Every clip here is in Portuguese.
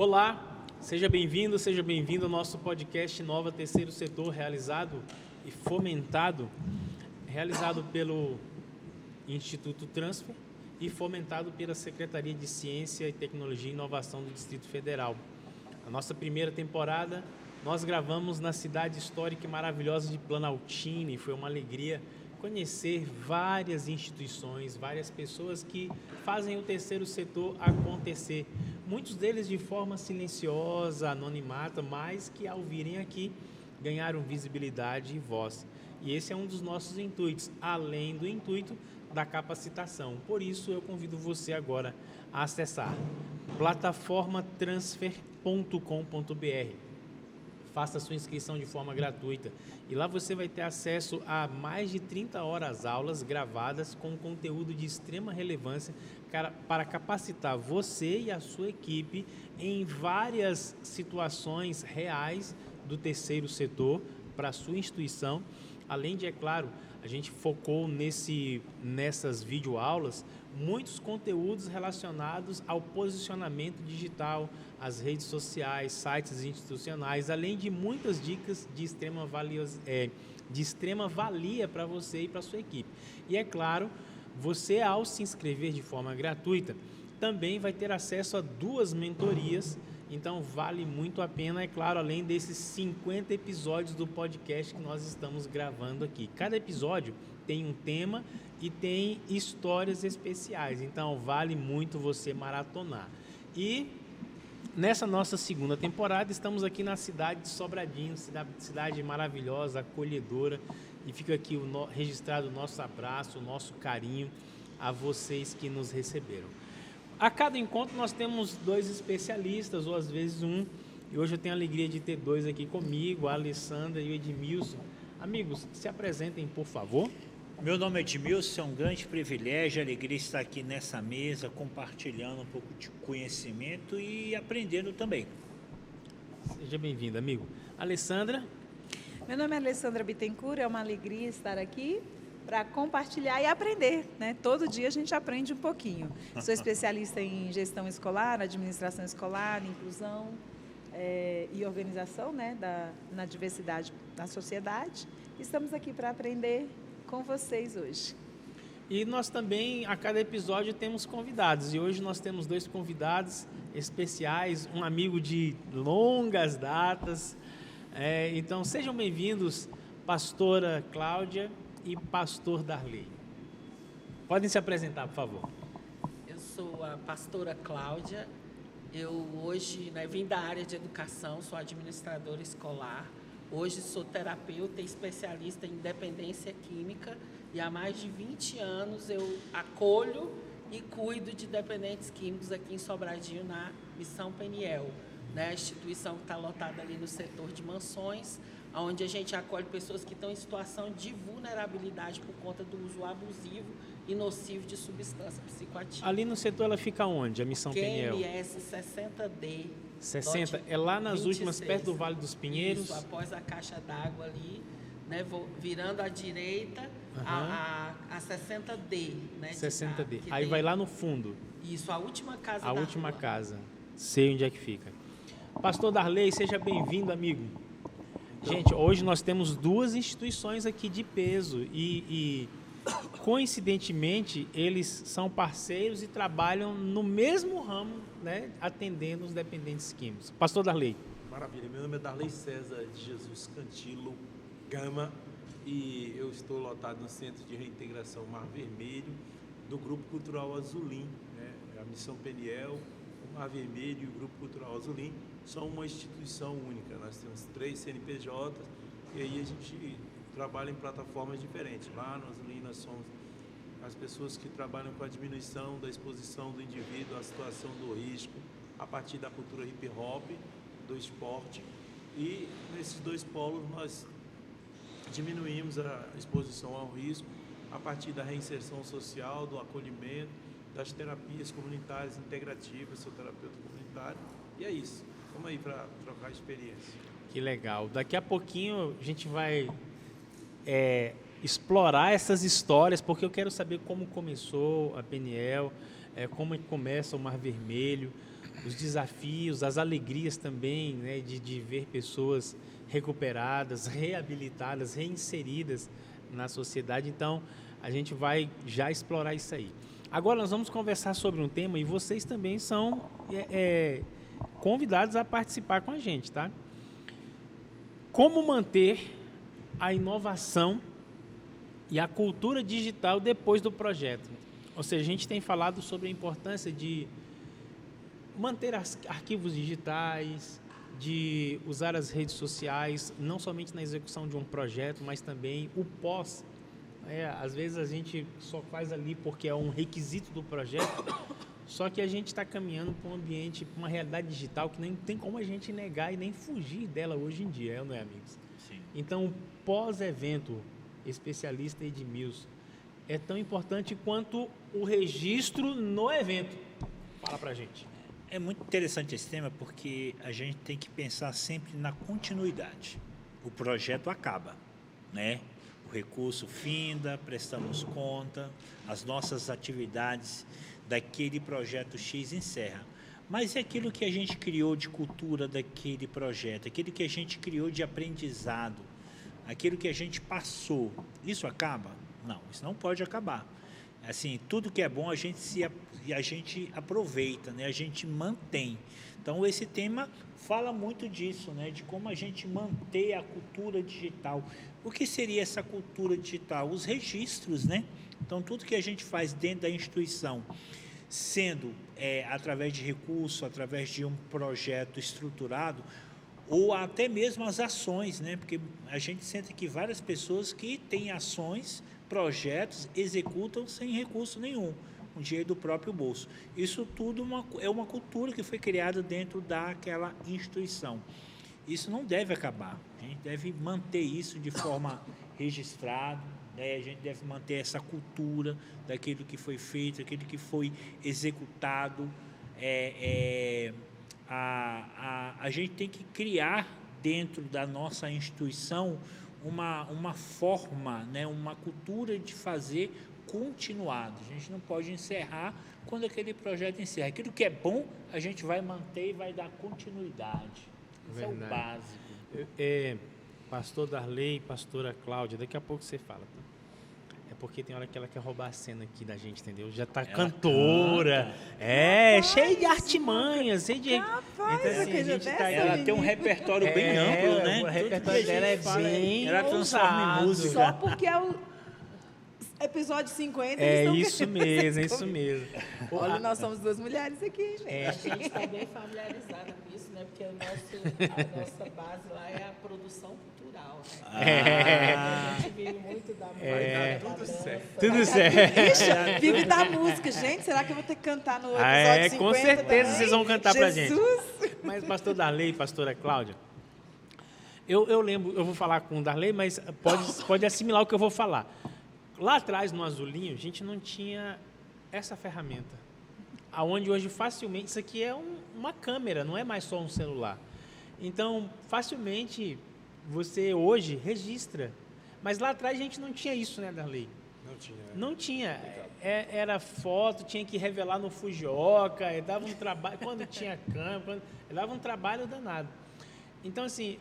Olá, seja bem-vindo ao nosso podcast Nova Terceiro Setor, realizado pelo Instituto Transfer e fomentado pela Secretaria de Ciência e Tecnologia e Inovação do Distrito Federal. A nossa primeira temporada, nós gravamos na cidade histórica e maravilhosa de Planaltine. Foi uma alegria conhecer várias instituições, várias pessoas que fazem o terceiro setor acontecer. Muitos deles de forma silenciosa, anonimata, mas que ao virem aqui ganharam visibilidade e voz. E esse é um dos nossos intuitos, além do intuito da capacitação. Por isso eu convido você agora a acessar plataformatransfer.com.br. Faça sua inscrição de forma gratuita e lá você vai ter acesso a mais de 30 horas aulas gravadas com conteúdo de extrema relevância para capacitar você e a sua equipe em várias situações reais do terceiro setor para a sua instituição. Além de, é claro, a gente focou nessas videoaulas muitos conteúdos relacionados ao posicionamento digital, às redes sociais, sites institucionais, além de muitas dicas de extrema valia para você e para a sua equipe. E é claro, você ao se inscrever de forma gratuita, também vai ter acesso a 2 mentorias. Então vale muito a pena, é claro, além desses 50 episódios do podcast que nós estamos gravando aqui. Cada episódio tem um tema e tem histórias especiais, então vale muito você maratonar. E nessa nossa segunda temporada estamos aqui na cidade de Sobradinho, cidade maravilhosa, acolhedora, e fica aqui registrado o nosso abraço, o nosso carinho a vocês que nos receberam. A cada encontro nós temos 2 especialistas, ou às vezes um, e hoje eu tenho a alegria de ter 2 aqui comigo, a Alessandra e o Edmilson. Amigos, se apresentem, por favor. Meu nome é Edmilson, é um grande privilégio, alegria estar aqui nessa mesa, compartilhando um pouco de conhecimento e aprendendo também. Seja bem-vindo, amigo. Alessandra. Meu nome é Alessandra Bittencourt, é uma alegria estar aqui para compartilhar e aprender, né? Todo dia a gente aprende um pouquinho. Sou especialista em gestão escolar, administração escolar, inclusão e organização, né? na diversidade da sociedade. Estamos aqui para aprender com vocês hoje. E nós também, a cada episódio, temos convidados. E hoje nós temos 2 convidados especiais, um amigo de longas datas. Então, sejam bem-vindos, pastora Cláudia e pastor Darley. Podem se apresentar, por favor. Eu sou a pastora Cláudia. Eu hoje vim da área de educação, sou administradora escolar. Hoje sou terapeuta e especialista em dependência química e há mais de 20 anos eu acolho e cuido de dependentes químicos aqui em Sobradinho, na Missão Peniel, né? A instituição que está lotada ali no setor de mansões, onde a gente acolhe pessoas que estão em situação de vulnerabilidade por conta do uso abusivo e nocivo de substância psicoativa. Ali no setor ela fica onde, a Missão Peniel? QMS 60D. 60, é lá nas 26. últimas, perto do Vale dos Pinheiros? Isso, após a caixa d'água ali, né, virando à direita, a 60D. Né, 60D, aí vai lá no fundo. Isso, a última casa A da última rua. casa, sei onde é que fica. Pastor Darley, seja bem-vindo, amigo. Gente, hoje nós temos 2 instituições aqui de peso e coincidentemente, eles são parceiros e trabalham no mesmo ramo, né, atendendo os dependentes químicos. Pastor Darley. Maravilha, meu nome é Darley César de Jesus Cantilo Gama e eu estou lotado no Centro de Reintegração Mar Vermelho do Grupo Cultural Azulim, né? A Missão Peniel, o Mar Vermelho e o Grupo Cultural Azulim são uma instituição única. Nós temos 3 CNPJs e aí a gente trabalha em plataformas diferentes. Lá no Azulim nós somos as pessoas que trabalham com a diminuição da exposição do indivíduo à situação do risco a partir da cultura hip hop, do esporte, e nesses 2 polos nós diminuímos a exposição ao risco a partir da reinserção social, do acolhimento, das terapias comunitárias integrativas, sou terapeuta comunitário, e é isso. Vamos aí para trocar experiência. Que legal. Daqui a pouquinho a gente vai explorar essas histórias, porque eu quero saber como começou a Peniel, como começa o Mar Vermelho. os desafios, as alegrias também, né, de ver pessoas recuperadas, reabilitadas, reinseridas na sociedade. Então, a gente vai já explorar isso aí. Agora, nós vamos conversar sobre um tema e vocês também são convidados a participar com a gente, tá? Como manter a inovação e a cultura digital depois do projeto? Ou seja, a gente tem falado sobre a importância de manter arquivos digitais, de usar as redes sociais, não somente na execução de um projeto, mas também o pós. Às vezes a gente só faz ali porque é um requisito do projeto, só que a gente está caminhando para um ambiente, para uma realidade digital que nem tem como a gente negar e nem fugir dela hoje em dia, não é, amigos? Sim. Então, pós-evento, especialista Edmilson, é tão importante quanto o registro no evento. Fala pra gente. É muito interessante esse tema porque a gente tem que pensar sempre na continuidade. O projeto acaba, né? O recurso finda, prestamos conta, as nossas atividades daquele projeto X encerra. Mas é aquilo que a gente criou de cultura daquele projeto, aquilo que a gente criou de aprendizado, aquilo que a gente passou, isso acaba? Não, isso não pode acabar. Assim, tudo que é bom a gente aproveita, né? A gente mantém. Então, esse tema fala muito disso, né? De como a gente manter a cultura digital. O que seria essa cultura digital? Os registros, né? Então, tudo que a gente faz dentro da instituição, sendo através de recurso, através de um projeto estruturado, ou até mesmo as ações, né? Porque a gente sente que várias pessoas que têm ações, projetos, executam sem recurso nenhum, com dinheiro do próprio bolso. Isso tudo é uma cultura que foi criada dentro daquela instituição. Isso não deve acabar. A gente deve manter isso de forma registrada, né? A gente deve manter essa cultura daquilo que foi feito, aquilo que foi executado. A gente tem que criar dentro da nossa instituição uma forma, né, uma cultura de fazer continuado. A gente não pode encerrar quando aquele projeto encerra. Aquilo que é bom, a gente vai manter e vai dar continuidade. Isso Verdade. é o básico. Pastor Darley, pastora Cláudia, daqui a pouco você fala. Tá? É porque tem hora que ela quer roubar a cena aqui da gente, entendeu? Já tá cantora. Cheia de artimanhas, cheia de... Rapaz, então, assim, a gente tá... Ela tem um repertório bem amplo, né? O repertório dela é bem ela transforma em ousado. música. Só porque é o episódio 50, eles estão Isso querendo mesmo, fazer é isso comigo. mesmo. Olha, nós somos duas mulheres aqui, gente. A gente está bem familiarizada com isso, né? Porque a nossa base lá é a produção cultural, né? A gente vive muito da música, tudo certo. Tudo certo. Ixi, vive da música. Gente, será que eu vou ter que cantar no episódio 50 com certeza também? vocês vão cantar pra gente. Jesus! Mas pastor Darley, pastora Cláudia, eu lembro, eu vou falar com o Darley, mas pode assimilar o que eu vou falar. Lá atrás, no Azulinho, a gente não tinha essa ferramenta. Aonde hoje facilmente, isso aqui é uma câmera, não é mais só um celular. Então, facilmente, você hoje registra. Mas lá atrás a gente não tinha isso, né, Darley? Não tinha. Não tinha. Era foto, tinha que revelar no Fujioka, dava um trabalho, quando tinha câmera, dava um trabalho danado. Então, assim,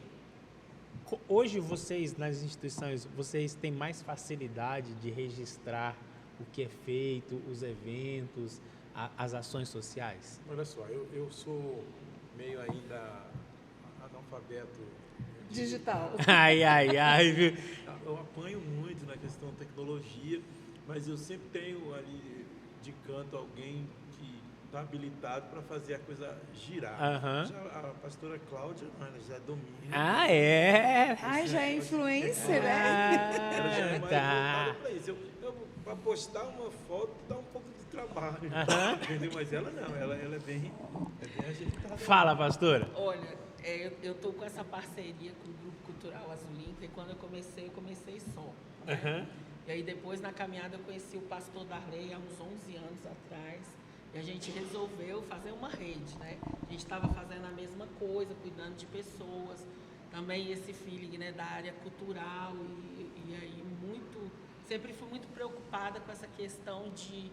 hoje vocês, nas instituições, vocês têm mais facilidade de registrar o que é feito, os eventos, as ações sociais? Olha só, eu sou meio ainda analfabeto Digital. Ai, viu? Eu apanho muito na questão da tecnologia, mas eu sempre tenho ali de canto alguém que está habilitado para fazer a coisa girar. Já a pastora Cláudia, ela já domina. Ai, já é influencer, né? Ela já é mais Tá. voltada para isso. Para postar uma foto dá um pouco de trabalho, entendeu? Mas ela não, ela é bem ajeitada. Fala, pastora. Olha, eu estou com essa parceria com o Grupo Cultural Azulim, e quando eu comecei só. Né? E aí depois, na caminhada, eu conheci o pastor Darley há uns 11 anos atrás, e a gente resolveu fazer uma rede, né? A gente estava fazendo a mesma coisa, cuidando de pessoas, também esse feeling, né, da área cultural, e aí sempre fui muito preocupada com essa questão de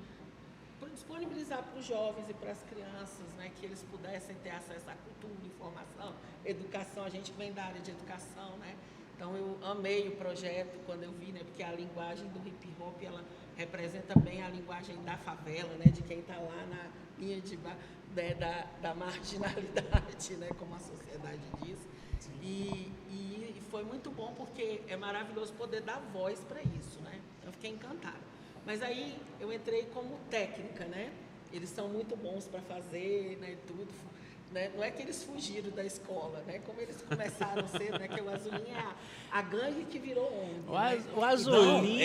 disponibilizar para os jovens e para as crianças, né, que eles pudessem ter acesso à cultura, informação, educação. A gente vem da área de educação, né? Então eu amei o projeto quando eu vi, né, porque a linguagem do hip hop ela representa bem a linguagem da favela, né, de quem está lá na linha da marginalidade, né, como a sociedade diz. E foi muito bom porque é maravilhoso poder dar voz para isso, né? Eu fiquei encantada. Mas aí eu entrei como técnica, né? Eles são muito bons para fazer, né? Tudo, né? Não é que eles fugiram da escola, né? Como eles começaram cedo, né? Que o Azulim é a gangue que virou ONG. O Azulim,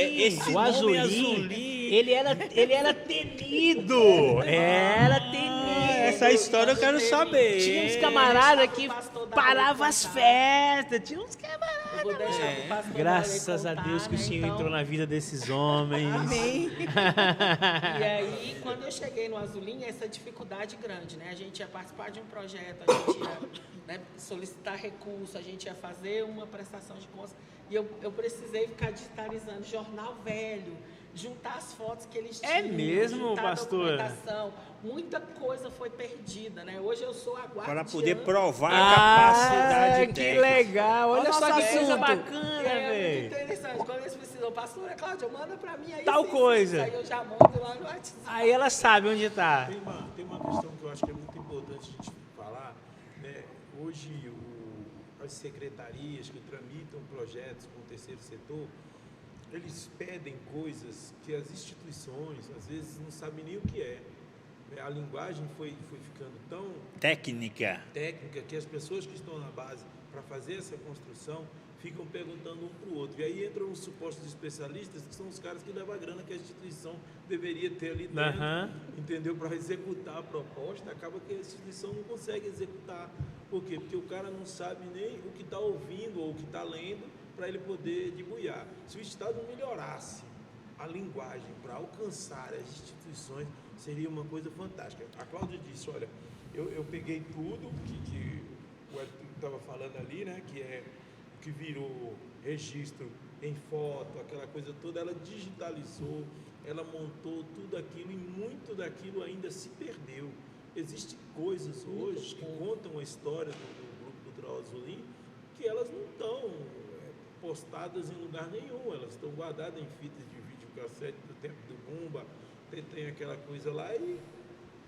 ele era temido. Era temido. Essa história eu quero saber. Tinha uns camaradas que paravam as festas. Tinha uns camaradas. Eu vou deixar pro pastor Graças a contar, Deus que o né? Senhor Então, entrou na vida desses homens. Amém. E aí, quando eu cheguei no Azulim, essa dificuldade grande, né? A gente ia participar de um projeto, a gente ia, né, solicitar recurso, a gente ia fazer uma prestação de contas. E eu precisei ficar digitalizando jornal velho, juntar as fotos que eles tinham. É mesmo, juntar pastora? documentação. Muita coisa foi perdida, né? Hoje eu sou a guardiã. Para poder provar a capacidade que técnica. legal. Olha Olha só o que nosso coisa assunto. bacana, E é muito velho. interessante. Quando eles precisam, pastora Cláudia, manda pra mim aí. Tal coisa. Isso aí eu já mando lá no WhatsApp. Aí ela sabe onde está. Tem uma questão que eu acho que é muito importante a gente falar, né? Hoje as secretarias que tramitam projetos com o terceiro setor, eles pedem coisas que as instituições às vezes não sabem nem o que é. A linguagem foi ficando tão Técnica. técnica que as pessoas que estão na base para fazer essa construção ficam perguntando um para o outro. E aí entram os supostos especialistas, que são os caras que levam a grana que a instituição deveria ter ali dentro, entendeu? Para executar a proposta, acaba que a instituição não consegue executar. Por quê? Porque o cara não sabe nem o que está ouvindo ou o que está lendo para ele poder debuiar. Se o Estado melhorasse a linguagem para alcançar as instituições, seria uma coisa fantástica. A Cláudia disse, olha, eu peguei tudo que o Arthur estava falando ali, né, que é o que virou registro em foto, aquela coisa toda, ela digitalizou, ela montou tudo aquilo e muito daquilo ainda se perdeu. Existem coisas hoje que contam a história do Grupo Cultural Azulim que elas não estão postadas em lugar nenhum, elas estão guardadas em fitas de videocassete do tempo do Bumba, tem aquela coisa lá e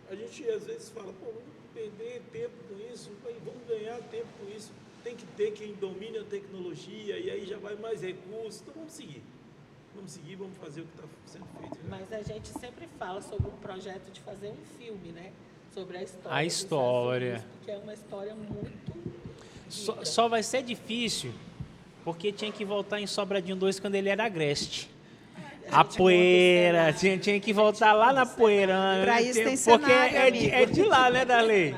a gente às vezes fala, pô, vamos perder tempo com isso, vamos ganhar tempo com isso, tem que ter quem domine a tecnologia e aí já vai mais recursos, então vamos seguir, vamos fazer o que está sendo feito. Mas a gente sempre fala sobre um projeto de fazer um filme, né? Sobre a história. A dos história. Estados Unidos, porque é uma história muito rica. Só vai ser difícil porque tinha que voltar em Sobradinho 2 quando ele era agreste. A poeira, tinha que voltar lá na poeirana. Pra isso tem porque cenário, é amigo. de lá, né, Darley?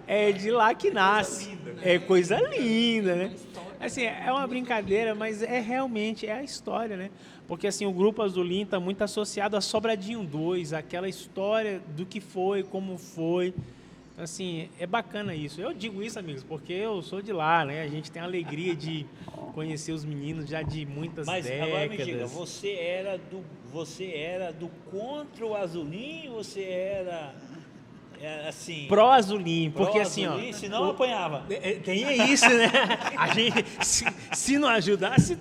É de lá que nasce. É coisa linda, né? Assim, é uma brincadeira, mas realmente a história, né? Porque assim, o Grupo Azulim está muito associado a Sobradinho 2, aquela história do que foi, como foi. Assim, é bacana isso. Eu digo isso, amigos, porque eu sou de lá, né? A gente tem a alegria de conhecer os meninos já de muitas Mas décadas. agora me diga, você era do contra o Azulim, você era assim... Pró-Azulim, porque assim, ó... Senão apanhava. Tem isso, né? A gente, se não ajudasse,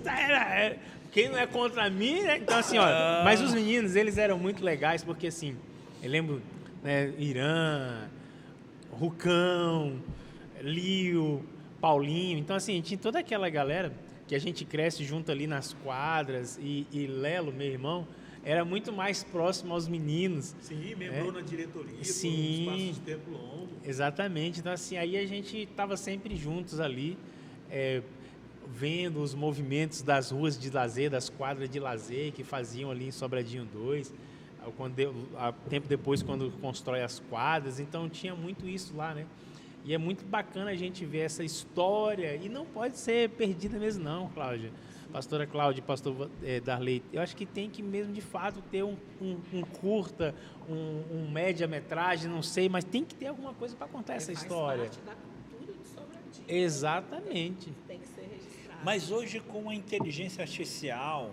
quem não é contra mim, né? Então assim, ó... Mas os meninos, eles eram muito legais, porque assim... Eu lembro, né, Irã, Rucão, Lio, Paulinho. Então assim, tinha toda aquela galera que a gente cresce junto ali nas quadras e Lelo, meu irmão, era muito mais próximo aos meninos. Sim, membrou na diretoria, Sim. por um espaço de tempo longo. Exatamente. Então assim, aí a gente estava sempre juntos ali, vendo os movimentos das ruas de lazer, das quadras de lazer que faziam ali em Sobradinho 2. Tempo depois, quando constrói as quadras, então tinha muito isso lá, né? E é muito bacana a gente ver essa história, e não pode ser perdida mesmo não, Cláudia. Pastora Cláudia, pastor Darley, eu acho que tem que mesmo, de fato, ter um curta, um média-metragem, não sei, mas tem que ter alguma coisa para contar essa história. Faz parte da cultura de Sobradinho. Exatamente. Tem que ser registrado. Mas hoje, com a inteligência artificial,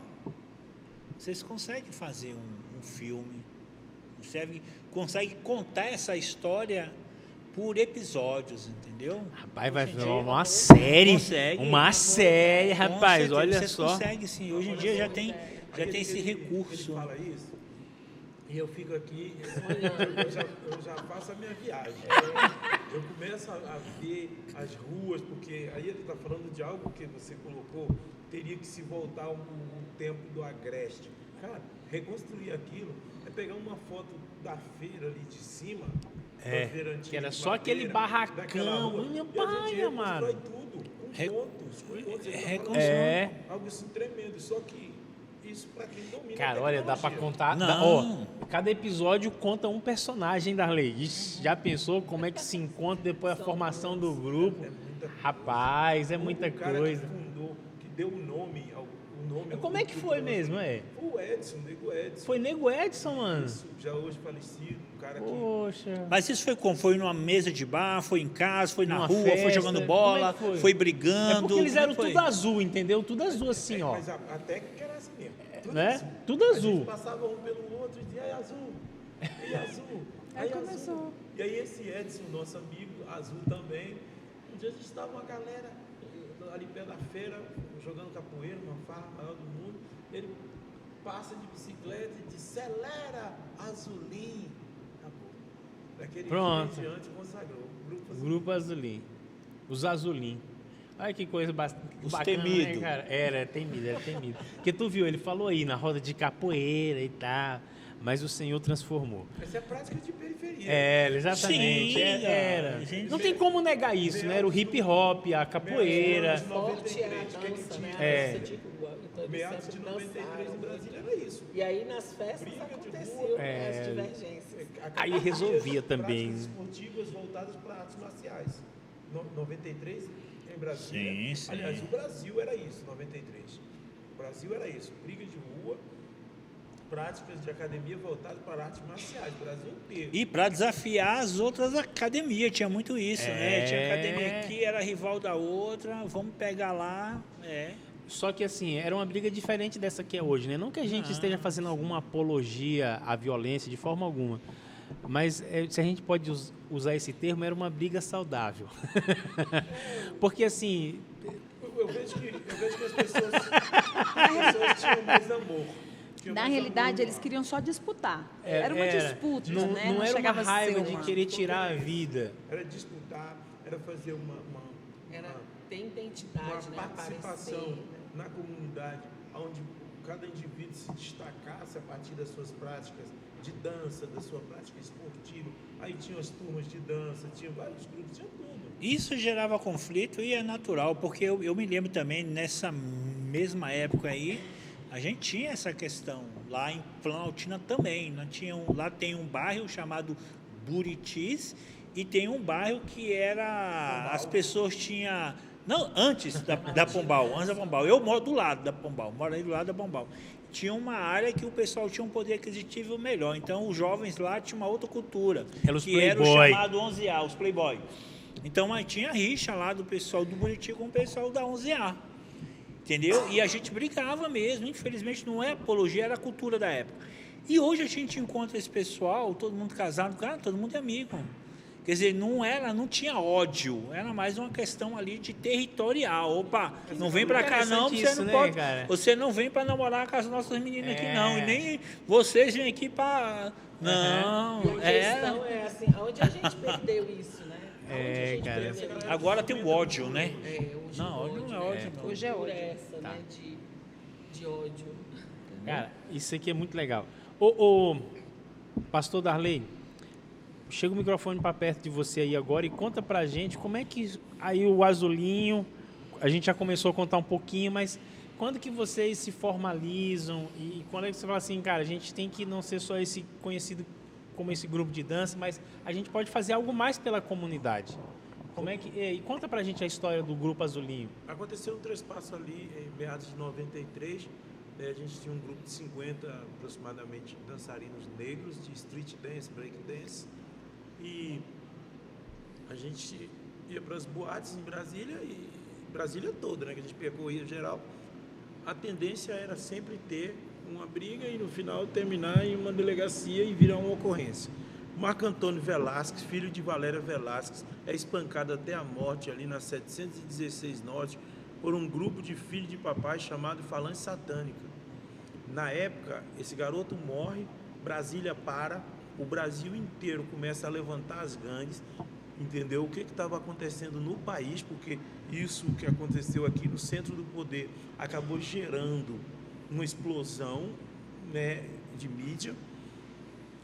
vocês conseguem fazer um filme, consegue contar essa história por episódios, entendeu? Rapaz, vai Hoje em virar dia, uma série. consegue. Uma série, Com rapaz, certeza, olha você só. consegue, sim. Hoje em dia já tem esse recurso. Ele fala isso e eu fico aqui, eu já faço a minha viagem. Eu começo a ver as ruas, porque aí ele está falando de algo que você colocou, teria que se voltar um tempo do Agreste. Cara, reconstruir aquilo é pegar uma foto da feira ali de cima, da feira antiga, Que era de só aquele madeira, daquela barracão. rua, Meu e a pai, gente amado. reconstrói tudo, com pontos. Ele tá falando É. algo assim tremendo, só que isso para quem domina Cara, a olha, dá pra tecnologia. contar. Não. Cada episódio conta um personagem, Darley. Ixi, já pensou como é que se encontra depois da formação do grupo? Rapaz, é muita O cara coisa. que fundou, que deu o nome ao Como é que foi mesmo, é? Foi o Edson, o Nego Edson. Foi Nego Edson, mano. Isso, já hoje falecido, um cara que... Poxa. Mas isso foi como? Foi numa mesa de bar, foi em casa, foi na Numa rua, festa, foi jogando como bola, é que foi? foi É brigando. porque eles como é eram que foi? tudo azul, entendeu? Tudo azul assim, ó. Mas a técnica era assim mesmo. Tudo Né? azul. Tudo A azul. gente passava um pelo outro e dizia, aí azul, e azul, Aí aí começou. azul. E aí esse Edson, nosso amigo, azul também, um dia a gente estava uma galera ali perto da feira, jogando capoeira, uma farra maior do mundo, ele passa de bicicleta e diz, acelera, azulim. Acabou. Daquele Pronto. dia em diante consagrou. O grupo Azulim. Os Azulim. Olha que coisa Os bacana, temido. né, cara? Era temido. Porque tu viu, ele falou aí na roda de capoeira e tal, mas o Senhor transformou. Essa é a prática de periferia. É, exatamente. Sim, Era. gente. Não tem como negar isso, né? Era o hip hop, a capoeira. Forte era a 93, o que é que dança, né? tinha? É. A dança de rua. Então eles Meados de sempre 93 dançaram. em Brasília era isso. E aí nas festas Briga de aconteciam rua. as divergências. Aí resolvia também. Práticas esportivas voltadas para artes marciais. 93 em Brasília. Sim. Aliás, o Brasil era isso, 93. O Brasil era isso, briga de rua, práticas de academia voltadas para artes marciais, o Brasil inteiro. E para desafiar as outras academias, tinha muito isso, né? É. Tinha academia que era rival da outra, vamos pegar lá. Só que assim, era uma briga diferente dessa que é hoje, né? Não que a gente esteja fazendo alguma apologia à violência de forma alguma. Mas se a gente pode usar esse termo, era uma briga saudável. Porque assim, Eu vejo que as pessoas tinham mais amor. Tinham Na mais realidade, amor. eles queriam só disputar. Era uma disputa, não, né? não era uma chegava a ser raiva de uma- querer tirar a vida. Era disputar, era fazer Era ter uma identidade, né? participação Aparecer, né? na comunidade, onde cada indivíduo se destacasse a partir das suas práticas de dança, da sua prática esportiva. Aí tinha as turmas de dança, tinha vários grupos, tinha tudo. Isso gerava conflito e é natural, porque eu me lembro também, nessa mesma época aí, a gente tinha essa questão. Lá em Planaltina também. Lá tem um bairro chamado Buritis e tem um bairro que era... As pessoas tinham... Não, antes da Pombal, antes da Pombal. Eu moro do lado da Pombal, moro aí do lado da Pombal. Tinha uma área que o pessoal tinha um poder aquisitivo melhor. Então, os jovens lá tinham uma outra cultura. Era os que era o playboy. chamado 11A, os playboy. Então, aí tinha rixa lá do pessoal do Buriti com o pessoal da 11A. Entendeu? E a gente brigava mesmo. Infelizmente, não é apologia, era a cultura da época. E hoje a gente encontra esse pessoal, todo mundo casado, cara, todo mundo é amigo. Quer dizer, não tinha ódio, era mais uma questão ali de territorial. Opa, não vem pra cá não, Interessante você isso, não né, pode. cara? Você não vem pra namorar com as nossas meninas aqui É. não, e nem vocês vêm aqui pra. Não, E a questão é assim, onde a gente perdeu isso, né? Aonde a gente cara. perdeu isso? Agora tem o ódio, né? Hoje Não, o ódio não é né? ódio, não. Hoje é Por ódio. essa, Tá. né? De ódio. Cara, isso aqui é muito legal. Ô, pastor Darley, chega o microfone para perto de você aí agora e conta pra gente como é que aí o Azulinho, a gente já começou a contar um pouquinho, mas quando que vocês se formalizam e quando é que você fala assim, cara, a gente tem que não ser só esse conhecido como esse grupo de dança, mas a gente pode fazer algo mais pela comunidade. Como é que e conta pra gente a história do grupo Azulinho. Aconteceu um trespasso ali em meados de 93. A gente tinha um grupo de 50 aproximadamente dançarinos negros de street dance, break dance. E a gente ia para as boates em Brasília, e Brasília toda, né, que a gente percorria geral. A tendência era sempre ter uma briga e no final terminar em uma delegacia e virar uma ocorrência. Marco Antônio Velasquez, filho de Valéria Velasquez, é espancado até a morte ali na 716 Norte por um grupo de filhos de papai chamado Falange Satânica. Na época, esse garoto morre, Brasília para, o Brasil inteiro começa a levantar as gangues, entendeu? O que estava acontecendo no país, porque isso que aconteceu aqui no centro do poder acabou gerando uma explosão, né, de mídia.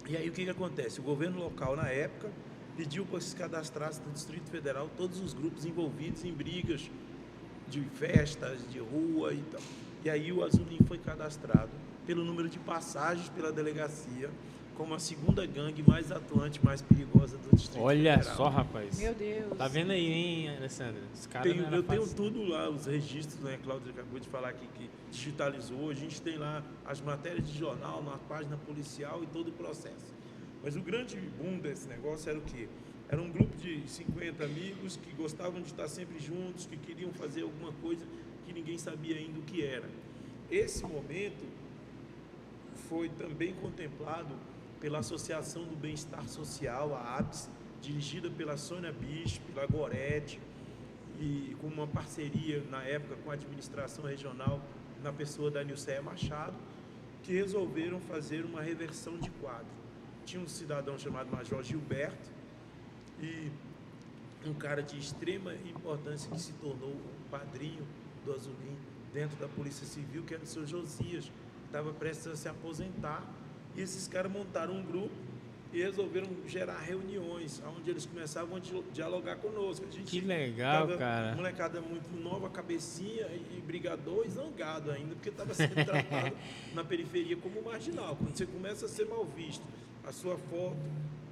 E aí o que acontece? O governo local, na época, pediu para se cadastrasse no Distrito Federal todos os grupos envolvidos em brigas de festas, de rua e tal. E aí o Azulim foi cadastrado pelo número de passagens pela delegacia como a segunda gangue mais atuante, mais perigosa do Distrito Olha Federal. só, rapaz. Meu Deus. Tá vendo aí, hein, Alessandra? Esse cara não era Eu tenho fácil. tudo lá, os registros, né? Cláudio acabou de falar aqui que digitalizou. A gente tem lá as matérias de jornal, na página policial e todo o processo. Mas o grande boom desse negócio era o quê? Era um grupo de 50 amigos que gostavam de estar sempre juntos, que queriam fazer alguma coisa que ninguém sabia ainda o que era. Esse momento foi também contemplado pela Associação do Bem-Estar Social, a ABS, dirigida pela Sônia Bicho, pela Gorete, e com uma parceria, na época, com a administração regional, na pessoa da Nilceia Machado, que resolveram fazer uma reversão de quadro. Tinha um cidadão chamado Major Gilberto e um cara de extrema importância que se tornou o padrinho do Azulim dentro da Polícia Civil, que era o seu Josias, que estava prestes a se aposentar. E esses caras montaram um grupo e resolveram gerar reuniões, onde eles começavam a dialogar conosco. A gente Que legal, tava, cara. Molecada muito nova, cabecinha e brigador e zangado ainda, porque estava sendo tratado na periferia como marginal. Quando você começa a ser mal visto, a sua foto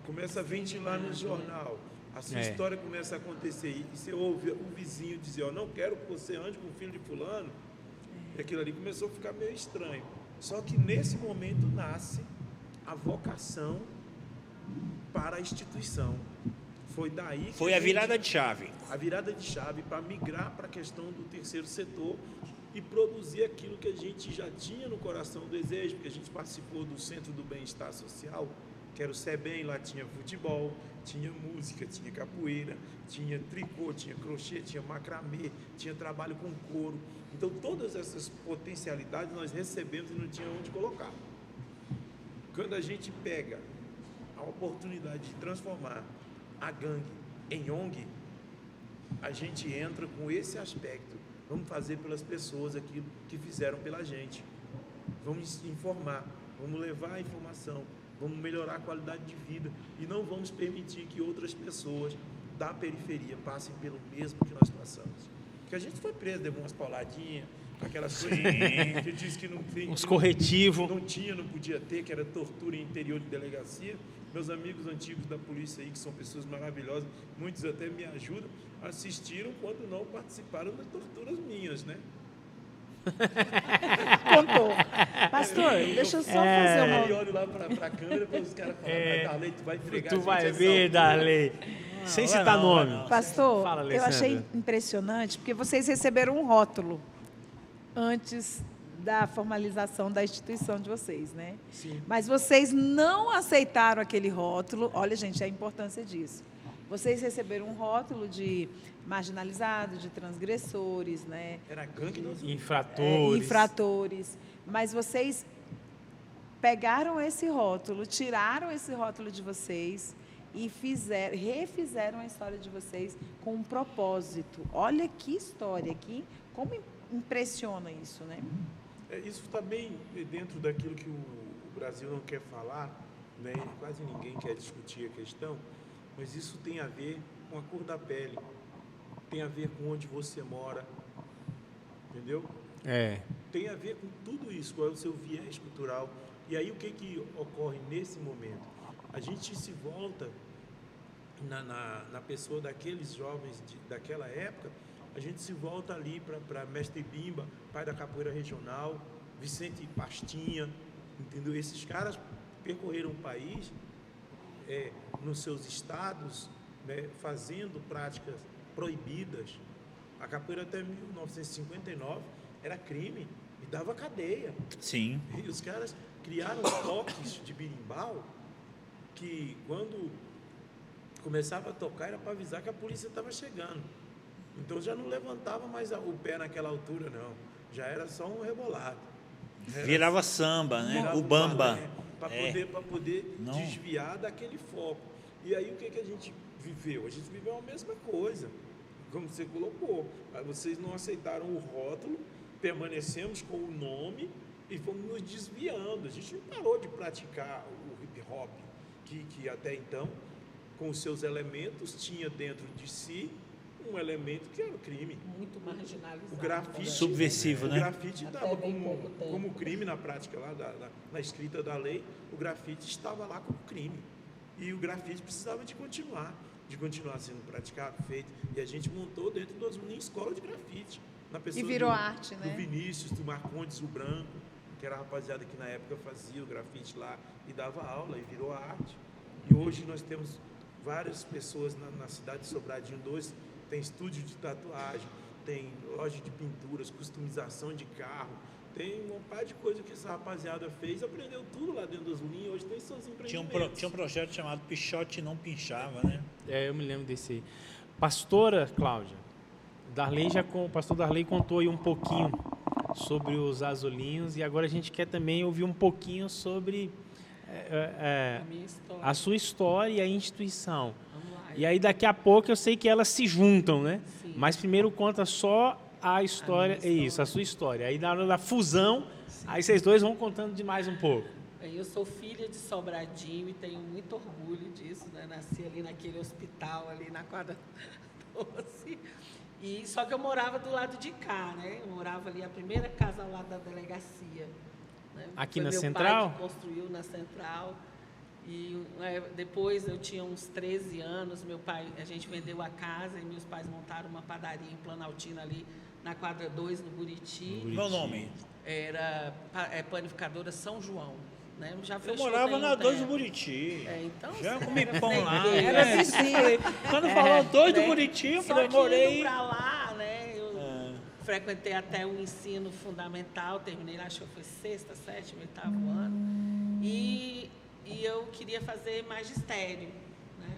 começa a ventilar no jornal, a sua história começa a acontecer e você ouve o vizinho dizer, não quero que você ande com o filho de fulano, e aquilo ali começou a ficar meio estranho. Só que nesse momento nasce a vocação para a instituição. Foi daí que Foi a virada de chave. A virada de chave para migrar para a questão do terceiro setor e produzir aquilo que a gente já tinha no coração do desejo, porque a gente participou do Centro do Bem-Estar Social, que era o SEBEM, lá tinha futebol, tinha música, tinha capoeira, tinha tricô, tinha crochê, tinha macramê, tinha trabalho com couro. Então, todas essas potencialidades nós recebemos e não tinha onde colocar. Quando a gente pega a oportunidade de transformar a gangue em ONG, a gente entra com esse aspecto. Vamos fazer pelas pessoas aquilo que fizeram pela gente. Vamos informar, vamos levar a informação, vamos melhorar a qualidade de vida e não vamos permitir que outras pessoas da periferia passem pelo mesmo que nós passamos. Porque a gente foi preso, deu umas pauladinhas, aquelas coisas que disse que não tem, Uns corretivos. não tinha, não podia ter, que era tortura em interior de delegacia. Meus amigos antigos da polícia aí, que são pessoas maravilhosas, muitos até me ajudam, assistiram quando não participaram das torturas minhas, né? Contou. Pastor, deixa eu só fazer Aí uma... olho lá pra câmera para os caras falarem, mas Darley, tu vai entregar Tu a gente vai essa ver, altura. Darley. Sem vai citar não, nome. vai não. Pastor, Fala, eu Alessandra. achei impressionante, porque vocês receberam um rótulo antes da formalização da instituição de vocês, né? Sim. Mas vocês não aceitaram aquele rótulo. Olha, gente, a importância disso. Vocês receberam um rótulo de marginalizados, de transgressores, né? Era gangue dos Infratores. Mas vocês pegaram esse rótulo, tiraram esse rótulo de vocês e refizeram a história de vocês com um propósito. Olha que história, como impressiona isso, né? Isso está bem dentro daquilo que o Brasil não quer falar, né? Quase ninguém quer discutir a questão, mas isso tem a ver com a cor da pele, tem a ver com onde você mora, entendeu? Tem a ver com tudo isso, qual é o seu viés cultural. E aí o que ocorre nesse momento? A gente se volta na pessoa daqueles jovens daquela época, a gente se volta ali para Mestre Bimba, pai da capoeira regional, Vicente Pastinha, entendeu? Esses caras percorreram o país nos seus estados, né, fazendo práticas proibidas. A capoeira até 1959 era crime e dava cadeia. Sim. E os caras criaram toques de berimbau que, quando começava a tocar, era para avisar que a polícia estava chegando. Então já não levantava mais o pé naquela altura, não. Já era só um rebolado. Virava samba, né? Virava O bamba. Para poder Não. desviar daquele foco. E aí o que a gente viveu? A gente viveu a mesma coisa, como você colocou. Vocês não aceitaram o rótulo, permanecemos com o nome e fomos nos desviando. A gente não parou de praticar o hip hop, que até então, com os seus elementos, tinha dentro de si um elemento que era o crime. Muito marginalizado. O grafite. Subversivo, né? O grafite Até estava bem pouco tempo. como crime na prática lá, na escrita da lei, o grafite estava lá como crime. E o grafite precisava de continuar sendo praticado, feito. E a gente montou dentro do Azulim escola de grafite. Na pessoa E virou arte, do né? Vinícius, do Marcondes, o Branco, que era a rapaziada que na época fazia o grafite lá e dava aula, e virou arte. E hoje nós temos várias pessoas na cidade de Sobradinho 2, tem estúdio de tatuagem, tem loja de pinturas, customização de carro, tem uma par de coisa que essa rapaziada fez, aprendeu tudo lá dentro do Azulim, hoje tem seus empreendimentos. Tinha um projeto chamado Pichote Não Pinchava, né? Eu me lembro desse aí. Pastora Cláudia, o pastor Darley contou aí um pouquinho sobre os azulinhos, e agora a gente quer também ouvir um pouquinho sobre A minha história. a sua história e a instituição. Vamos lá. E aí daqui a pouco eu sei que elas se juntam, né? Sim. Mas primeiro conta só a história, A minha isso, a sua história. Aí na hora da fusão, aí vocês dois vão contando de mais um pouco. Eu sou filha de Sobradinho e tenho muito orgulho disso, né? Nasci ali naquele hospital, ali na quadra 12. E só que eu morava do lado de cá, né? Eu morava ali, a primeira casa ao lado da delegacia. Né? Aqui Foi na meu Central? pai que construiu na Central. E depois eu tinha uns 13 anos, a gente vendeu a casa e meus pais montaram uma padaria em Planaltina ali na quadra 2, no Buriti. Meu nome. Era panificadora São João. Né? Já Eu fechou morava tem um na 2 do tempo. Buriti. Então, Já você comi era pão lá. freguês. Era né? vizinho. Quando falou 2 do Né? Buriti, eu Só falei, que morei. indo para lá, né, eu frequentei até o ensino fundamental, terminei lá, acho que foi 6º, 7º, 8º ano. E eu queria fazer magistério. Né?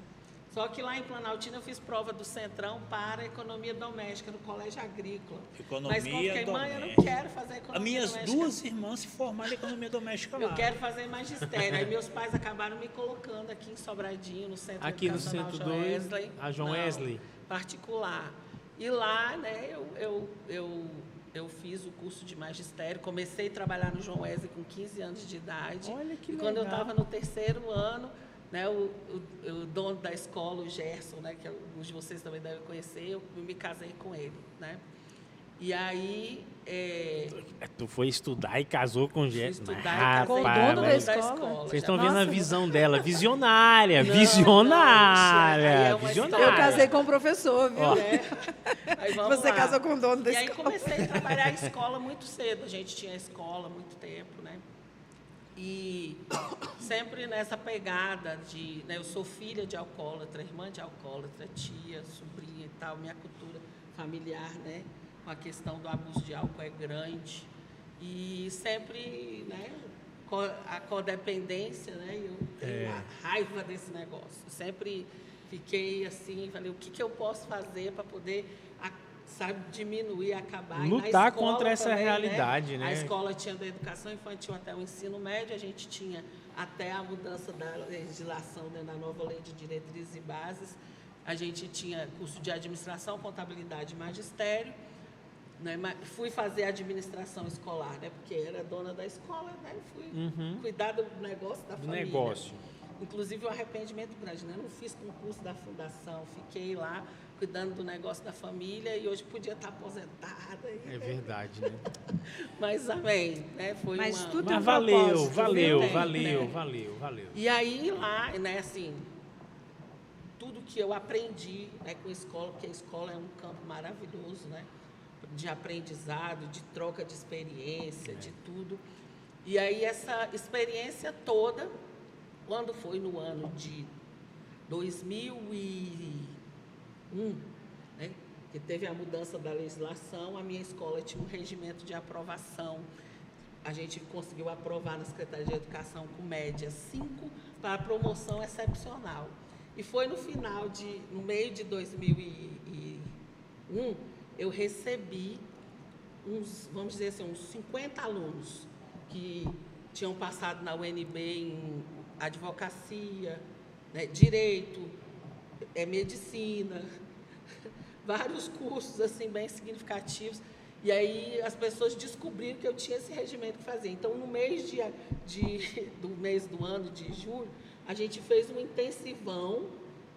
Só que lá em Planaltina eu fiz prova do Centrão para economia doméstica no colégio agrícola. Mas como Economia fiquei, mãe, eu não doméstica. quero fazer economia As minhas doméstica. 2 irmãs se formaram em economia doméstica lá. Eu quero fazer magistério. Aí meus pais acabaram me colocando aqui em Sobradinho, no Centro Aqui no Educacional Centro João 2, Wesley. a João Não, Wesley. particular. E lá, né, eu fiz o curso de magistério, comecei a trabalhar no João Wesley com 15 anos de idade. Olha que e quando eu legal. estava no 3º ano, né, o dono da escola, o Gerson, né, que alguns de vocês também devem conhecer, eu me casei com ele, né? E aí Tu foi estudar e casou com Gerson. estudar e casei Com o Rapaz, dono da mas escola? vocês já. estão vendo a Nossa. visão dela, visionária, Não, visionária, não, aí é uma visionária. Eu casei com o professor, viu? Ó. né? Aí vamos Você lá. casou com o dono da E aí escola. comecei a trabalhar a escola muito cedo. A gente tinha escola há muito tempo, né? E sempre nessa pegada de... Né, eu sou filha de alcoólatra, irmã de alcoólatra, tia, sobrinha e tal. Minha cultura familiar, né? Com a questão do abuso de álcool é grande. E sempre, né? A codependência, né? Eu tenho uma raiva desse negócio. Eu sempre fiquei assim, falei, o que eu posso fazer para poder... sabe, diminuir, acabar. Lutar E na escola contra essa também, realidade, né? A escola tinha da educação infantil até o ensino médio, a gente tinha até a mudança da legislação, né, na nova lei de diretrizes e bases, a gente tinha curso de administração, contabilidade e magistério, né, fui fazer administração escolar, né, porque era dona da escola, né, fui cuidar do negócio da família. Negócio. Inclusive o arrependimento grande, né? Não fiz concurso da fundação, fiquei lá cuidando do negócio da família e hoje podia estar aposentada. É verdade, né? Mas amém, né? Foi Mas uma... tudo Mas um valeu, propósito, valeu, viu? valeu, Né? valeu. E aí lá, né, assim, tudo que eu aprendi, né, com a escola, porque a escola é um campo maravilhoso, né? De aprendizado, de troca de experiência, de tudo. E aí essa experiência toda, quando foi no ano de 2001, né, que teve a mudança da legislação, a minha escola tinha um regimento de aprovação. A gente conseguiu aprovar na Secretaria de Educação com média 5 para promoção excepcional. E foi no meio de 2001, eu recebi vamos dizer assim, uns 50 alunos que tinham passado na UNB em advocacia, né, direito, medicina, vários cursos assim bem significativos. E aí as pessoas descobriram que eu tinha esse regimento que fazer. Então, no mês do ano de julho, a gente fez um intensivão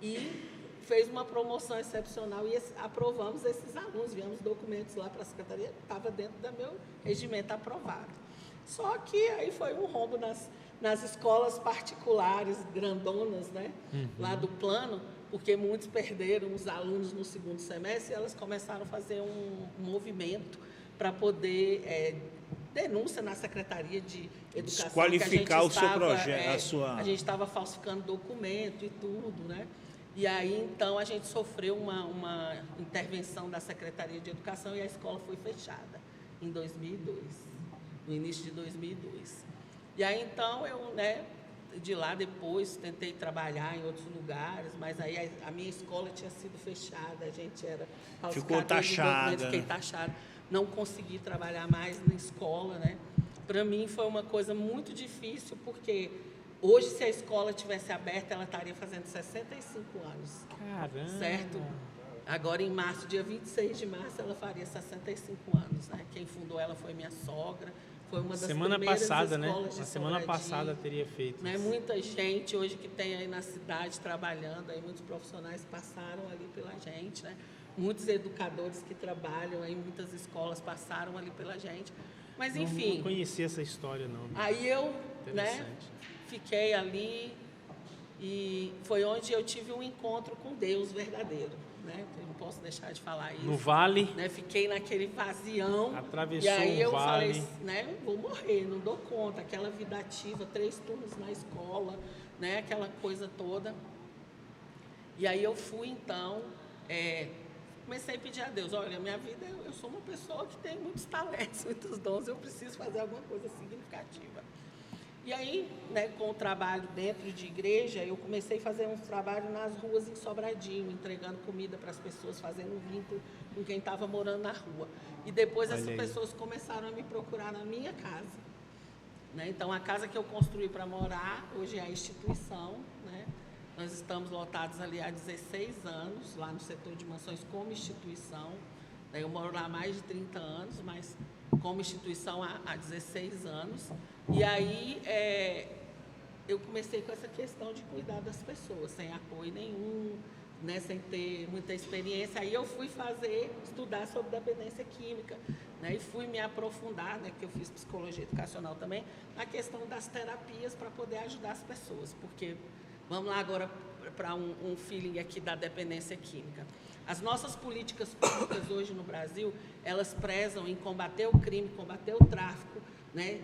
e fez uma promoção excepcional e aprovamos esses alunos. Viemos documentos lá para a secretaria, estava dentro do meu regimento aprovado. Só que aí foi um rombo nas escolas particulares, grandonas, né? Lá do plano, porque muitos perderam os alunos no segundo semestre e elas começaram a fazer um movimento para poder denúncia na Secretaria de Educação. Desqualificar o seu projeto, A gente estava falsificando documento e tudo, né? E aí, então, a gente sofreu uma intervenção da Secretaria de Educação e a escola foi fechada em 2002, no início de 2002. E aí, então, eu, né, de lá depois tentei trabalhar em outros lugares, mas aí a minha escola tinha sido fechada, a gente era ficou taxada, fiquei taxada, não consegui trabalhar mais na escola, né? Para mim foi uma coisa muito difícil, porque hoje, se a escola tivesse aberta, ela estaria fazendo 65 anos. Caramba! Certo? Agora, em março, dia 26 de março, ela faria 65 anos, né? Quem fundou ela foi minha sogra. Foi uma das primeiras escolas de Na semana passada teria feito. Né? Muita gente hoje que tem aí na cidade trabalhando, aí muitos profissionais passaram ali pela gente, né? Muitos educadores que trabalham aí, muitas escolas passaram ali pela gente. Mas, enfim... Não conhecia essa história, não. Aí eu, né, fiquei ali e foi onde eu tive um encontro com Deus verdadeiro. Né? Eu não posso deixar de falar isso. No vale. Né? Fiquei naquele vazião. Atravessou e aí eu vale. falei, né, vou morrer, não dou conta. Aquela vida ativa, 3 turnos na escola, né, aquela coisa toda. E aí eu fui, então, comecei a pedir a Deus, olha, minha vida, eu sou uma pessoa que tem muitos talentos, muitos dons, eu preciso fazer alguma coisa significativa. E aí, né, com o trabalho dentro de igreja, eu comecei a fazer um trabalho nas ruas em Sobradinho, entregando comida para as pessoas, fazendo um vínculo com quem estava morando na rua. E depois essas pessoas começaram a me procurar na minha casa. Né? Então, a casa que eu construí para morar, hoje é a instituição, né? Nós estamos lotados ali há 16 anos, lá no setor de mansões como instituição. Eu moro lá há mais de 30 anos, mas como instituição há 16 anos. E aí eu comecei com essa questão de cuidar das pessoas, sem apoio nenhum, né, sem ter muita experiência. Aí eu fui estudar sobre dependência química, né, e fui me aprofundar, né, porque eu fiz psicologia educacional também, na questão das terapias para poder ajudar as pessoas. Porque, vamos lá agora para um feeling aqui da dependência química. As nossas políticas públicas hoje no Brasil, elas prezam em combater o crime, combater o tráfico, né?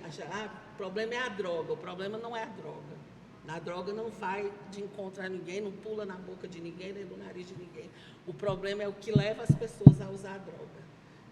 O problema é a droga, o problema não é a droga. A droga não vai de encontro a ninguém, não pula na boca de ninguém, nem do nariz de ninguém. O problema é o que leva as pessoas a usar a droga.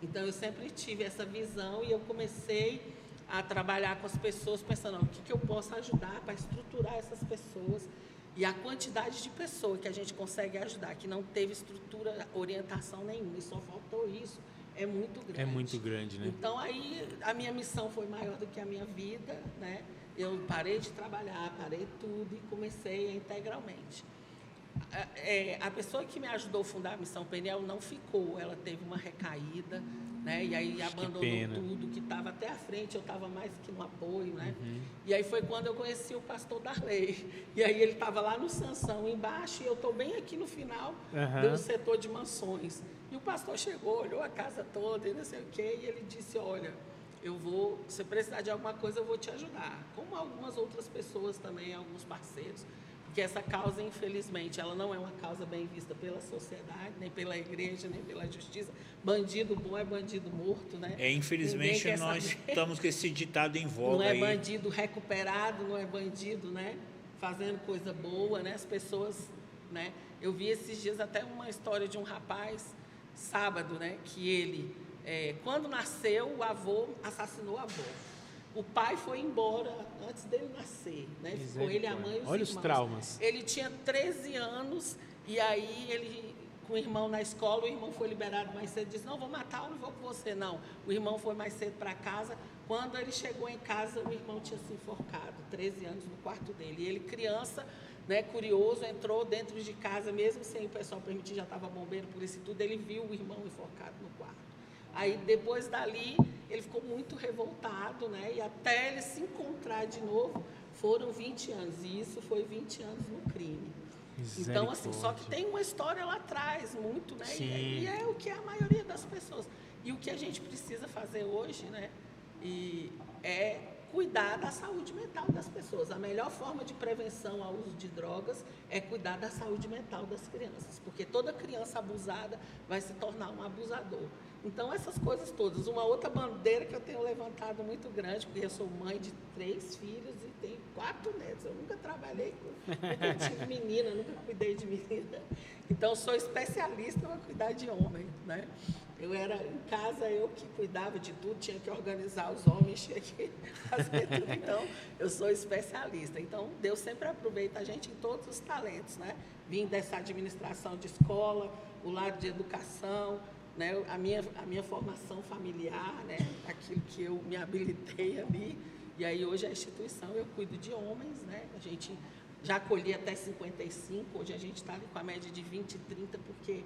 Então, eu sempre tive essa visão e eu comecei a trabalhar com as pessoas, pensando, o que eu posso ajudar para estruturar essas pessoas. E a quantidade de pessoas que a gente consegue ajudar, que não teve estrutura, orientação nenhuma, e só faltou isso, é muito grande. É muito grande, né? Então, aí, a minha missão foi maior do que a minha vida, né? Eu parei de trabalhar, parei tudo e comecei integralmente. A pessoa que me ajudou a fundar a Missão Peniel não ficou, ela teve uma recaída, né? E aí abandonou tudo, que estava até à frente, eu estava mais que no apoio, né? E aí foi quando eu conheci o pastor Darley. E aí ele estava lá no Sansão, embaixo, e eu estou bem aqui no final do setor de mansões. E o pastor chegou, olhou a casa toda e não sei o quê, e ele disse, olha, se você precisar de alguma coisa, eu vou te ajudar. Como algumas outras pessoas também, alguns parceiros. Porque essa causa, infelizmente, ela não é uma causa bem vista pela sociedade, nem pela igreja, nem pela justiça. Bandido bom é bandido morto, né? Infelizmente, nós estamos com esse ditado em voga. Não é aí. Bandido recuperado, não é bandido, né? Fazendo coisa boa, né? As pessoas, né? Eu vi esses dias até uma história de um rapaz, sábado, né, que ele, quando nasceu, o avô assassinou a avó. O pai foi embora antes dele nascer, né? Ficou ele, a mãe e os Olha os irmãos. traumas. Ele tinha 13 anos e aí ele, com o irmão na escola, o irmão foi liberado mais cedo, disse, não, vou matar, eu não vou com você, não. O irmão foi mais cedo para casa. Quando ele chegou em casa, o irmão tinha se enforcado, 13 anos, no quarto dele. E ele, criança, né, curioso, entrou dentro de casa, mesmo sem o pessoal permitir, já estava bombeiro, por isso e tudo, ele viu o irmão enforcado no quarto. Aí, depois dali, ele ficou muito revoltado, né? E até ele se encontrar de novo, foram 20 anos. E isso foi 20 anos no crime. Então, assim, só que tem uma história lá atrás, muito, né? E é o que é a maioria das pessoas. E o que a gente precisa fazer hoje, né? É cuidar da saúde mental das pessoas. A melhor forma de prevenção ao uso de drogas é cuidar da saúde mental das crianças, porque toda criança abusada vai se tornar um abusador. Então, essas coisas todas. Uma outra bandeira que eu tenho levantado muito grande, porque eu sou mãe de 3 filhos e tenho 4 netos. Eu nunca trabalhei nunca tive menina, nunca cuidei de menina. Então, sou especialista para cuidar de homem, né? Eu era em casa, eu que cuidava de tudo, tinha que organizar os homens, tinha que fazer tudo. Então, eu sou especialista. Então, Deus sempre aproveita a gente em todos os talentos, né? Vim dessa administração de escola, o lado de educação, né? A minha formação familiar, né? Aquilo que eu me habilitei ali. E aí, hoje, a instituição, eu cuido de homens, né? A gente já acolhi até 55, hoje a gente está ali com a média de 20 e 30, porque...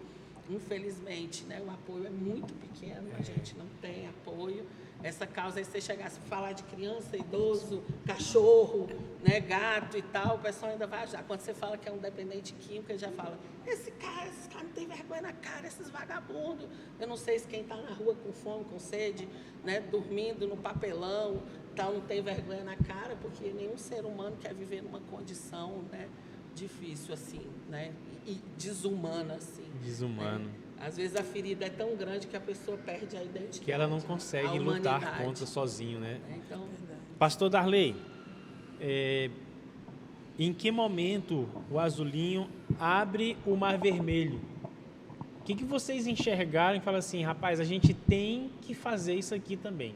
infelizmente, né, o apoio é muito pequeno, a gente não tem apoio. Essa causa, aí você chegasse a falar de criança, idoso, cachorro, né, gato e tal, o pessoal ainda vai achar. Quando você fala que é um dependente químico, ele já fala, esses caras não tem vergonha na cara, esses vagabundos. Eu não sei se quem está na rua com fome, com sede, né, dormindo no papelão, tal, não tem vergonha na cara, porque nenhum ser humano quer viver numa condição, né, difícil assim, né, e desumana assim. Desumano. Né? Às vezes a ferida é tão grande que a pessoa perde a identidade. Que ela não consegue lutar contra sozinho, né? Então, Pastor Darley, em que momento o Azulinho abre o Mar Vermelho? O que vocês enxergaram e falaram assim, rapaz, a gente tem que fazer isso aqui também?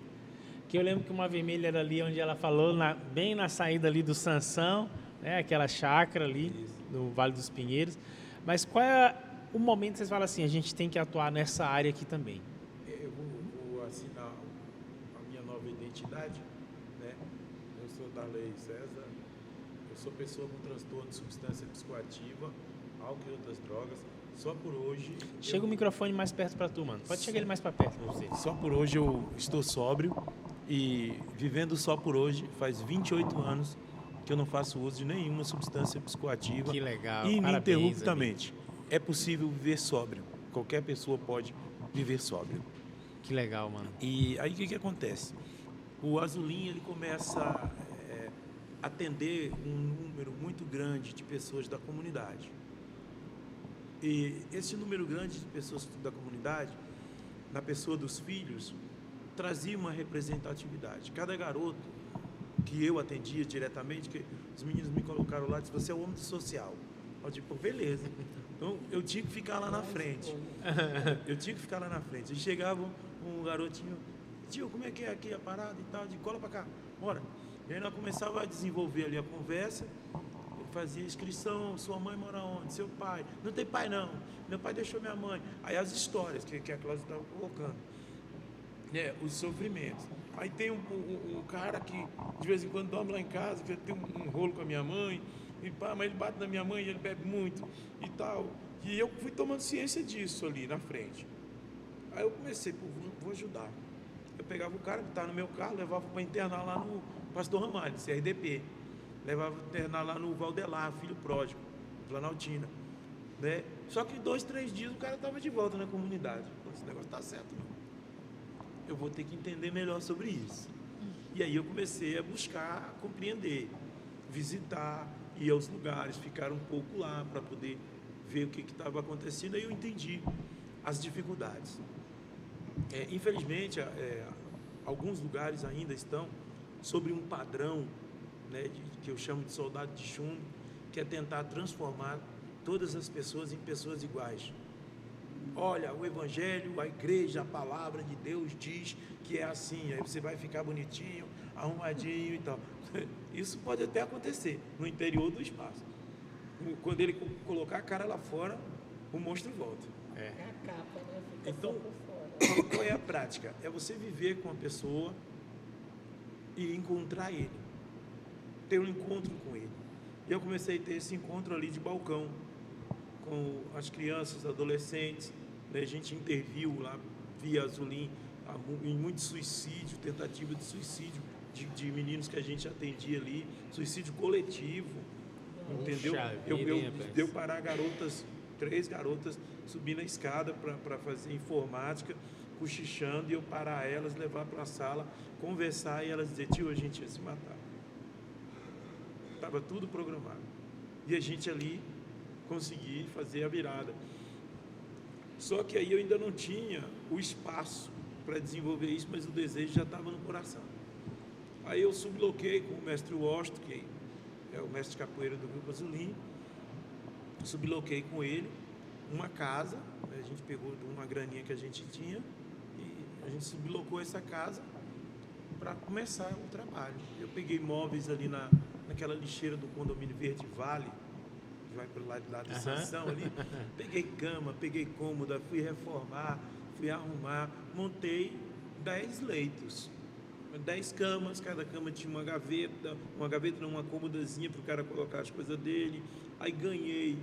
Que eu lembro que o Mar Vermelho era ali onde ela falou, bem na saída ali do Sansão, né? Aquela chácara ali, no Vale dos Pinheiros. Mas qual é o momento que vocês falam assim, a gente tem que atuar nessa área aqui também? Eu vou assinar a minha nova identidade, né? Eu sou Darley César, eu sou pessoa com transtorno de substância psicoativa, álcool e outras drogas. Só por hoje... Chega o microfone mais perto para tu, mano. Pode chegar ele mais para perto para você. Só por hoje eu estou sóbrio e vivendo só por hoje, faz 28 anos que eu não faço uso de nenhuma substância psicoativa. Que legal, ininterruptamente. É possível viver sóbrio. Qualquer pessoa pode viver sóbrio. Que legal, mano. E aí o que acontece? O Azulinho, ele começa a atender um número muito grande de pessoas da comunidade. E esse número grande de pessoas da comunidade, na pessoa dos filhos, trazia uma representatividade. Cada garoto que eu atendia diretamente, que os meninos me colocaram lá, disse, você é o homem do social. Eu digo, beleza. Então, eu tinha que ficar lá na frente. E chegava um garotinho, tio, como é que é aqui a parada e tal? De cola pra cá, bora. E aí nós começava a desenvolver ali a conversa, ele fazia inscrição, sua mãe mora onde? Seu pai? Não tem pai não, meu pai deixou minha mãe. Aí as histórias que a Cláudia estava colocando, né? Os sofrimentos. Aí tem um cara que de vez em quando dorme lá em casa, que tem um rolo com a minha mãe, e pá, mas ele bate na minha mãe e ele bebe muito e tal. E eu fui tomando ciência disso ali na frente. Aí eu comecei, vou ajudar. Eu pegava o cara que estava no meu carro, levava para internar lá no Pastor Ramalho, CRDP. Levava para internar lá no Valdelar, filho pródigo, Planaltina. Né? Só que 2, 3 dias o cara estava de volta na comunidade. Esse negócio está certo, não. Eu vou ter que entender melhor sobre isso. E aí eu comecei a buscar, compreender, visitar, ir aos lugares, ficar um pouco lá para poder ver o que estava acontecendo. Aí eu entendi as dificuldades. Infelizmente, alguns lugares ainda estão sobre um padrão, né, que eu chamo de soldado de chumbo, que é tentar transformar todas as pessoas em pessoas iguais. olha, o evangelho, a igreja, a palavra de Deus diz que é assim, aí você vai ficar bonitinho, arrumadinho e tal. Isso pode até acontecer no interior do espaço. Quando ele colocar a cara lá fora, o monstro volta. É a capa, né? Fica Então, só por fora. qual é a prática? É você viver com a pessoa e encontrar ele. Ter um encontro com ele. E eu comecei a ter esse encontro ali de balcão, com as crianças, adolescentes, né? A gente interviu lá via Azulim em muito suicídio, tentativa de suicídio de meninos que a gente atendia ali, suicídio coletivo, entendeu? Eu parar garotas, 3 garotas, subir na escada para fazer informática, cochichando, e eu parar elas, levar para a sala, conversar, e elas dizer: tio, a gente ia se matar. Estava tudo programado. E a gente ali conseguir fazer a virada. Só que aí eu ainda não tinha o espaço para desenvolver isso, mas o desejo já estava no coração. Aí eu subloquei com o mestre Washington, que é o mestre de capoeira do Grupo Azulim, subloquei com ele uma casa, né? A gente pegou uma graninha que a gente tinha e a gente sublocou essa casa para começar o trabalho. Eu peguei móveis ali naquela lixeira do condomínio Verde Vale, que vai para o lado da Ascensão ali, peguei cama, peguei cômoda, fui reformar, fui arrumar, montei 10 leitos, 10 camas, cada cama tinha uma gaveta não, uma cômodazinha para o cara colocar as coisas dele. Aí ganhei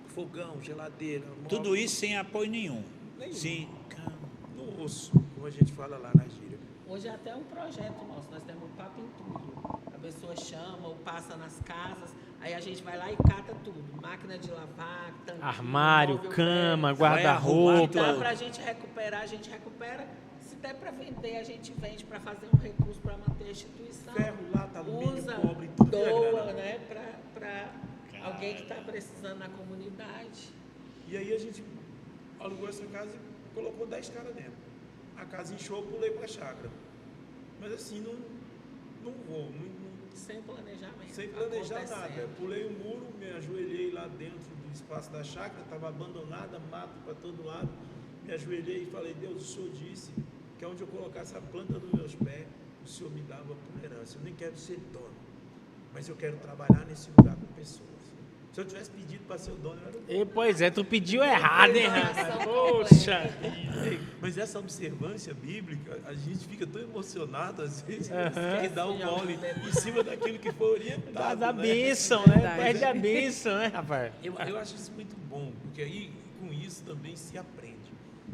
fogão, geladeira, Tudo móvel, isso sem apoio nenhum. Nenhum. Sim. no osso, como a gente fala lá na gíria. Hoje é até um projeto nosso, nós temos um papo em tudo. A pessoa chama ou passa nas casas, aí a gente vai lá e cata tudo. Máquina de lavar, tanque, Armário, móvel cama, velho. guarda-roupa. Dá pra gente recuperar, a gente recupera. Se der para vender, a gente vende para fazer um recurso para manter a instituição. Ferro, lata, alumínio, Usa, cobre, tudo vira doa, grana. né, para alguém que está precisando na comunidade. E aí a gente alugou essa casa e colocou 10 caras dentro. A casa inchou, eu pulei para a chácara. Mas assim, não vou, Sem planejamento. sem planejar acontecendo. nada. Eu pulei o muro, me ajoelhei lá dentro do espaço da chácara, estava abandonada, mato para todo lado. Me ajoelhei e falei: Deus, o Senhor disse que onde eu colocasse a planta dos meus pés, o Senhor me dava por herança. Eu nem quero ser dono, mas eu quero trabalhar nesse lugar com pessoas. Se eu tivesse pedido para ser o dono, eu era o dono. E, pois é, tu pediu errado, hein, rapaz? Oração Poxa vida. Ei, mas essa observância bíblica, a gente fica tão emocionado às vezes, Aham. que dá um mole em cima daquilo que foi orientado. Da né? bênção, né? Verdade. Perde a bênção, né, rapaz? Eu acho isso muito bom, porque aí com isso também se aprende.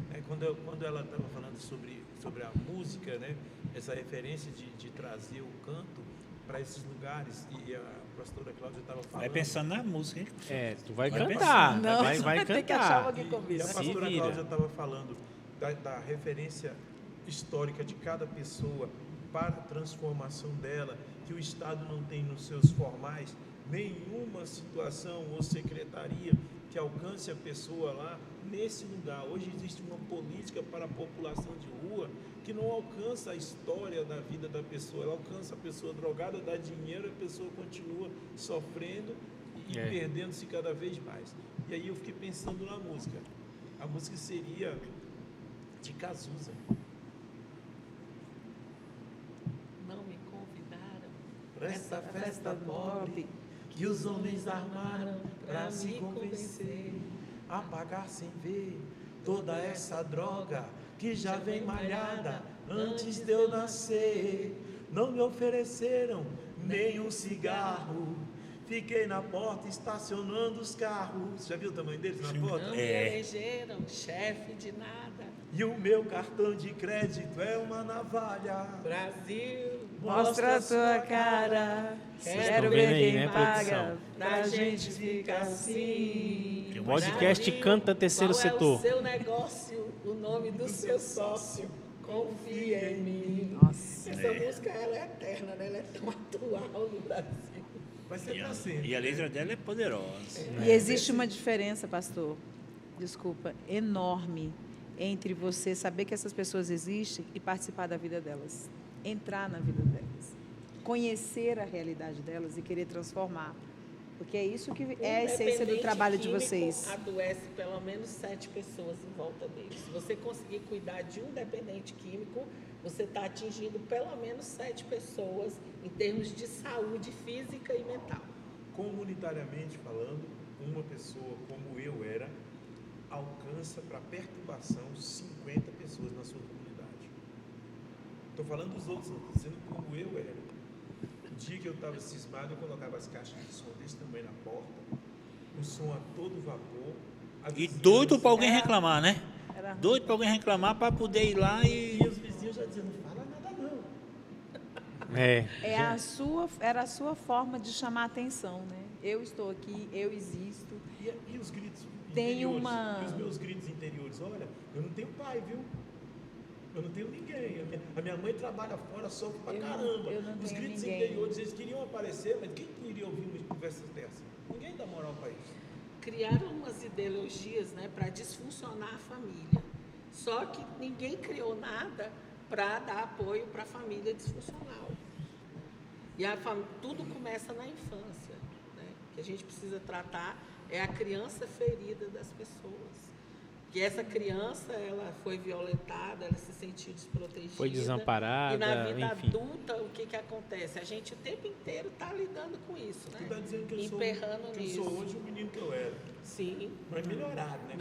Né? Quando ela estava falando sobre a música, né? Essa referência de trazer o canto para esses lugares, e a pastora Cláudia estava falando. Vai pensando na música, hein? É, tu vai Vai cantar, Não, vai tem que achar cantar. alguém E combina. a Se pastora vira. Cláudia estava falando da referência histórica de cada pessoa para a transformação dela, que o Estado não tem nos seus formais nenhuma situação ou secretaria que alcance a pessoa lá nesse lugar. Hoje existe uma política para a população de rua que não alcança a história da vida da pessoa, ela alcança a pessoa drogada, dá dinheiro, a pessoa continua sofrendo e perdendo-se cada vez mais. E aí eu fiquei pensando na música. A música seria de Cazuza. Não me convidaram Para essa festa pobre que os homens armaram para se convencer a pagar sem ver toda essa droga que já vem malhada antes de eu nascer. Não me ofereceram nenhum cigarro, fiquei na porta estacionando os carros. Já viu o tamanho deles na porta? Não me elegeram chefe de nada. E o meu cartão de crédito é uma navalha. Brasil, Mostra a tua cara, Vocês quero estão ver vendo aí, quem né, paga, produção? pra gente ficar assim. O podcast Brasil, canta terceiro qual setor. é o seu negócio, o nome do seu sócio? Confia em mim. Nossa. Essa música ela é eterna, né? Ela é tão atual no Brasil. Vai ser para sempre. E a letra dela é poderosa. E existe uma diferença, pastor, desculpa, enorme entre você saber que essas pessoas existem e participar da vida delas, entrar na vida delas, conhecer a realidade delas e querer transformar. Porque é isso que é a essência do dependente trabalho de químico vocês. adoece pelo menos 7 pessoas em volta dele. Se você conseguir cuidar de um dependente químico, você está atingindo pelo menos 7 pessoas em termos de saúde física e mental. Comunitariamente falando, uma pessoa como eu era, alcança para perturbação 50 pessoas na sua comunidade. Estou falando dos outros, estou dizendo como eu era. O dia que eu estava cismado, eu colocava as caixas de som desse tamanho na porta, o som a todo vapor. E doido para alguém reclamar, né? Era- Doido para alguém reclamar para poder ir lá e... E os vizinhos já diziam, não fala nada não. Era a sua forma de chamar a atenção, né? Eu estou aqui, eu existo. E os gritos Tem interiores? uma- E os meus gritos interiores? Olha, eu não tenho pai, viu? Eu não tenho ninguém. A minha mãe trabalha fora, sofre pra caramba. Eu não Os tenho gritos ninguém. interiores, eles queriam aparecer, mas quem queria ouvir uma conversa dessa? Ninguém dá moral para isso. Criaram umas ideologias, né, para disfuncionar a família. Só que ninguém criou nada para dar apoio para a família disfuncional. E tudo começa na infância, né? O que a gente precisa tratar é a criança ferida das pessoas. Que essa criança, ela foi violentada, ela se sentiu desprotegida. Foi desamparada, E na vida enfim. adulta, o que acontece? A gente o tempo inteiro está lidando com isso, né? Tu está dizendo que eu sou, Emperrando que eu nisso. sou hoje o menino que eu era. Sim, Mas melhorado, né?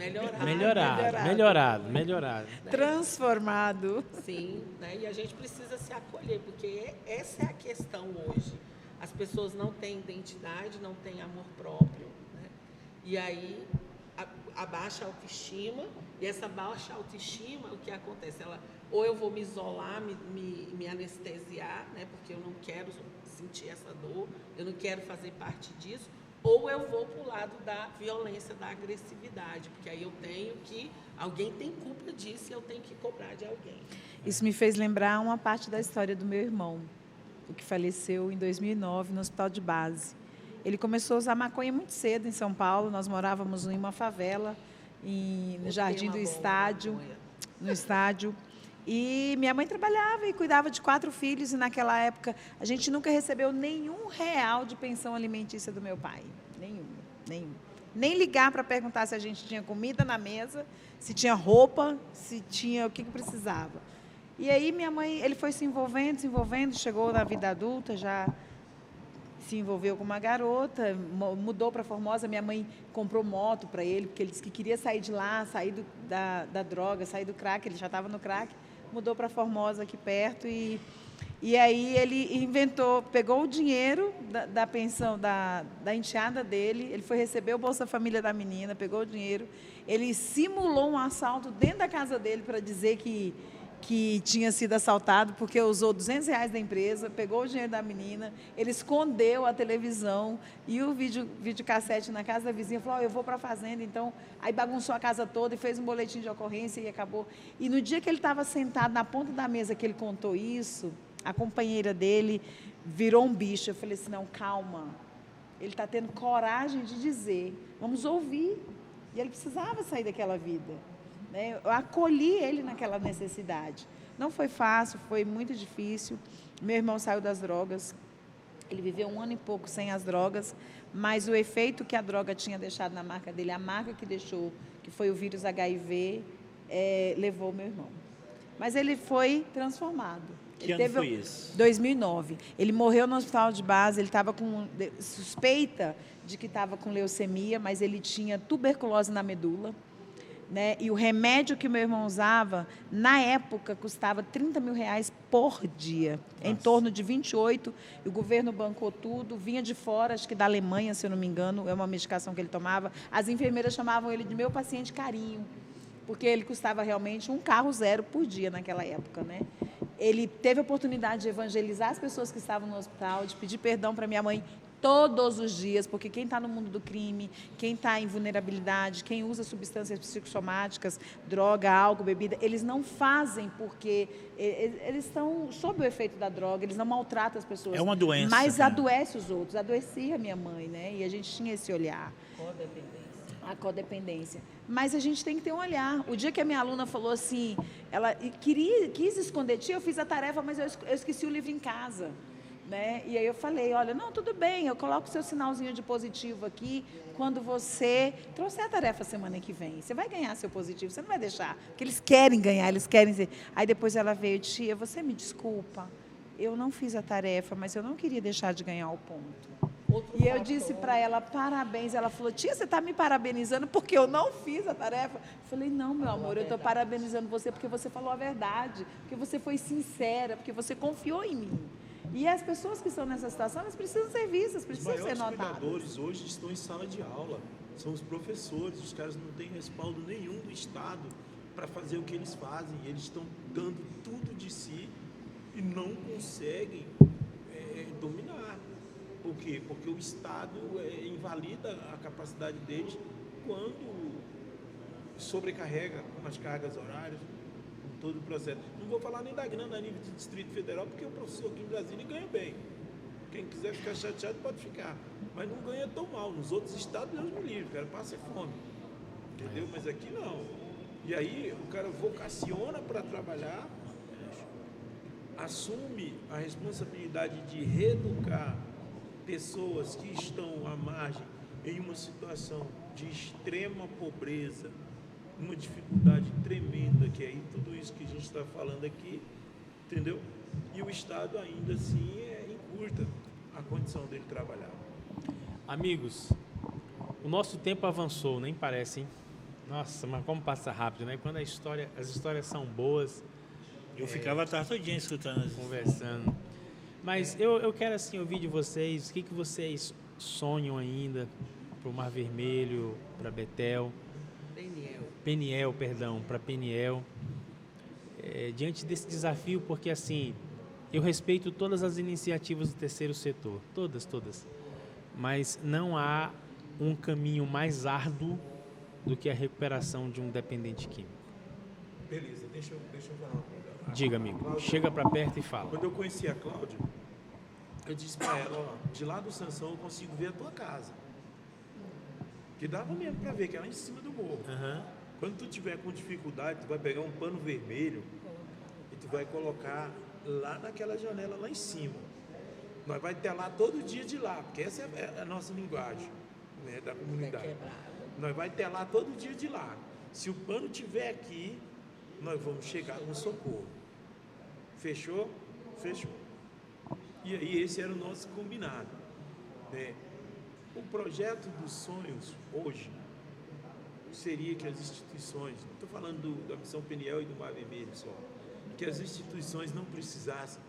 Melhorado. Transformado. sim, né? E a gente precisa se acolher, porque essa é a questão hoje. As pessoas não têm identidade, não têm amor próprio, né? E aí a baixa autoestima, e essa baixa autoestima, o que acontece? Ou eu vou me isolar, me anestesiar, né? Porque eu não quero sentir essa dor, eu não quero fazer parte disso, ou eu vou para o lado da violência, da agressividade, porque aí alguém tem culpa disso e eu tenho que cobrar de alguém. Isso me fez lembrar uma parte da história do meu irmão, o que faleceu em 2009 no hospital de base. Ele começou a usar maconha muito cedo em São Paulo. Nós morávamos em uma favela, no Jardim do Estádio, no estádio. E minha mãe trabalhava e cuidava de 4 filhos. E naquela época a gente nunca recebeu nenhum real de pensão alimentícia do meu pai. Nenhum. Nem ligar para perguntar se a gente tinha comida na mesa, se tinha roupa, se tinha o que precisava. E aí minha mãe, ele foi se envolvendo, chegou na vida adulta, já se envolveu com uma garota, mudou para Formosa. Minha mãe comprou moto para ele, porque ele disse que queria sair de lá, sair da droga, sair do crack, ele já estava no crack, mudou para Formosa aqui perto e aí ele pegou o dinheiro da pensão da enteada dele, ele foi receber o Bolsa Família da menina, pegou o dinheiro, ele simulou um assalto dentro da casa dele para dizer que tinha sido assaltado, porque usou R$200 da empresa, pegou o dinheiro da menina, ele escondeu a televisão e o videocassete na casa da vizinha, falou, eu vou para a fazenda, então, aí bagunçou a casa toda e fez um boletim de ocorrência e acabou. E no dia que ele estava sentado na ponta da mesa que ele contou isso, a companheira dele virou um bicho. Eu falei assim, não, calma, ele está tendo coragem de dizer, vamos ouvir. E ele precisava sair daquela vida. Eu acolhi ele naquela necessidade. Não foi fácil, foi muito difícil. Meu irmão saiu das drogas, ele viveu 1 ano e pouco sem as drogas, mas o efeito que a droga tinha deixado na marca dele, a marca que deixou, que foi o vírus HIV, levou o meu irmão. Mas ele foi transformado. Que ano foi isso? 2009. Ele morreu no hospital de base, ele estava com suspeita de que estava com leucemia, mas ele tinha tuberculose na medula. Né? E o remédio que meu irmão usava, na época, custava R$30 mil por dia. Nossa. Em torno de 28, e o governo bancou tudo, vinha de fora, acho que da Alemanha, se eu não me engano, é uma medicação que ele tomava. As enfermeiras chamavam ele de meu paciente carinho, porque ele custava realmente um carro zero por dia naquela época. Né? Ele teve a oportunidade de evangelizar as pessoas que estavam no hospital, de pedir perdão para minha mãe, todos os dias, porque quem está no mundo do crime, quem está em vulnerabilidade, quem usa substâncias psicossomáticas, droga, álcool, bebida, eles não fazem porque eles estão sob o efeito da droga, eles não maltratam as pessoas. É uma doença. Mas adoece os outros, adoecia a minha mãe, né? E a gente tinha esse olhar. A codependência. Mas a gente tem que ter um olhar. O dia que a minha aluna falou assim, ela quis esconder, eu fiz a tarefa, mas eu esqueci o livro em casa. né? E aí eu falei, olha, não, tudo bem, eu coloco o seu sinalzinho de positivo aqui quando você trouxer a tarefa semana que vem. Você vai ganhar seu positivo, você não vai deixar, porque eles querem ganhar, eles querem ser. Aí depois ela veio, tia, você me desculpa, eu não fiz a tarefa, mas eu não queria deixar de ganhar o ponto. E eu disse para ela, parabéns. Ela falou, tia, você está me parabenizando porque eu não fiz a tarefa? Eu falei, não, meu amor, eu estou parabenizando você porque você falou a verdade, porque você foi sincera, porque você confiou em mim. E as pessoas que estão nessa situação, elas precisam ser vistas, precisam ser notadas. Os maiores cuidadores hoje estão em sala de aula, são os professores, os caras não têm respaldo nenhum do Estado para fazer o que eles fazem, eles estão dando tudo de si e não conseguem dominar. Por quê? Porque o Estado invalida a capacidade deles quando sobrecarrega com as cargas horárias, com todo o processo. Não vou falar nem da grana a nível de Distrito Federal, porque o professor aqui em Brasília ganha bem. Quem quiser ficar chateado pode ficar, mas não ganha tão mal. Nos outros estados, Deus me livre, o cara passa fome, entendeu? Mas aqui não. E aí o cara vocaciona para trabalhar, assume a responsabilidade de reeducar pessoas que estão à margem em uma situação de extrema pobreza, uma dificuldade tremenda, que é aí tudo isso que a gente está falando aqui, entendeu? E o Estado ainda assim encurta a condição dele trabalhar. Amigos, o nosso tempo avançou, nem parece, hein? Nossa, mas como passa rápido, né? Quando as histórias são boas... Eu ficava a tarde todinha escutando. Conversando. Mas eu quero assim ouvir de vocês, o que vocês sonham ainda para o Mar Vermelho, para Betel, para Peniel, diante desse desafio, porque assim, eu respeito todas as iniciativas do terceiro setor, todas, mas não há um caminho mais árduo do que a recuperação de um dependente químico. Beleza, deixa eu falar uma coisa. Diga, amigo, Cláudia, chega para perto e fala. Quando eu conheci a Cláudia, eu disse para ela, ó, de lá do Sansão eu consigo ver a tua casa. Que dava mesmo para ver, que era em cima do morro. Uhum. Quando tu tiver com dificuldade, tu vai pegar um pano vermelho e tu vai colocar lá naquela janela lá em cima. Nós vai telar todo dia de lá, porque essa é a nossa linguagem, né, da comunidade. Nós vai telar todo dia de lá. Se o pano tiver aqui, nós vamos chegar no socorro. Fechou? Fechou. E aí esse era o nosso combinado, né? O projeto dos sonhos hoje seria que as instituições, não estou falando da Missão Peniel e do Mar Vermelho só, que as instituições não precisassem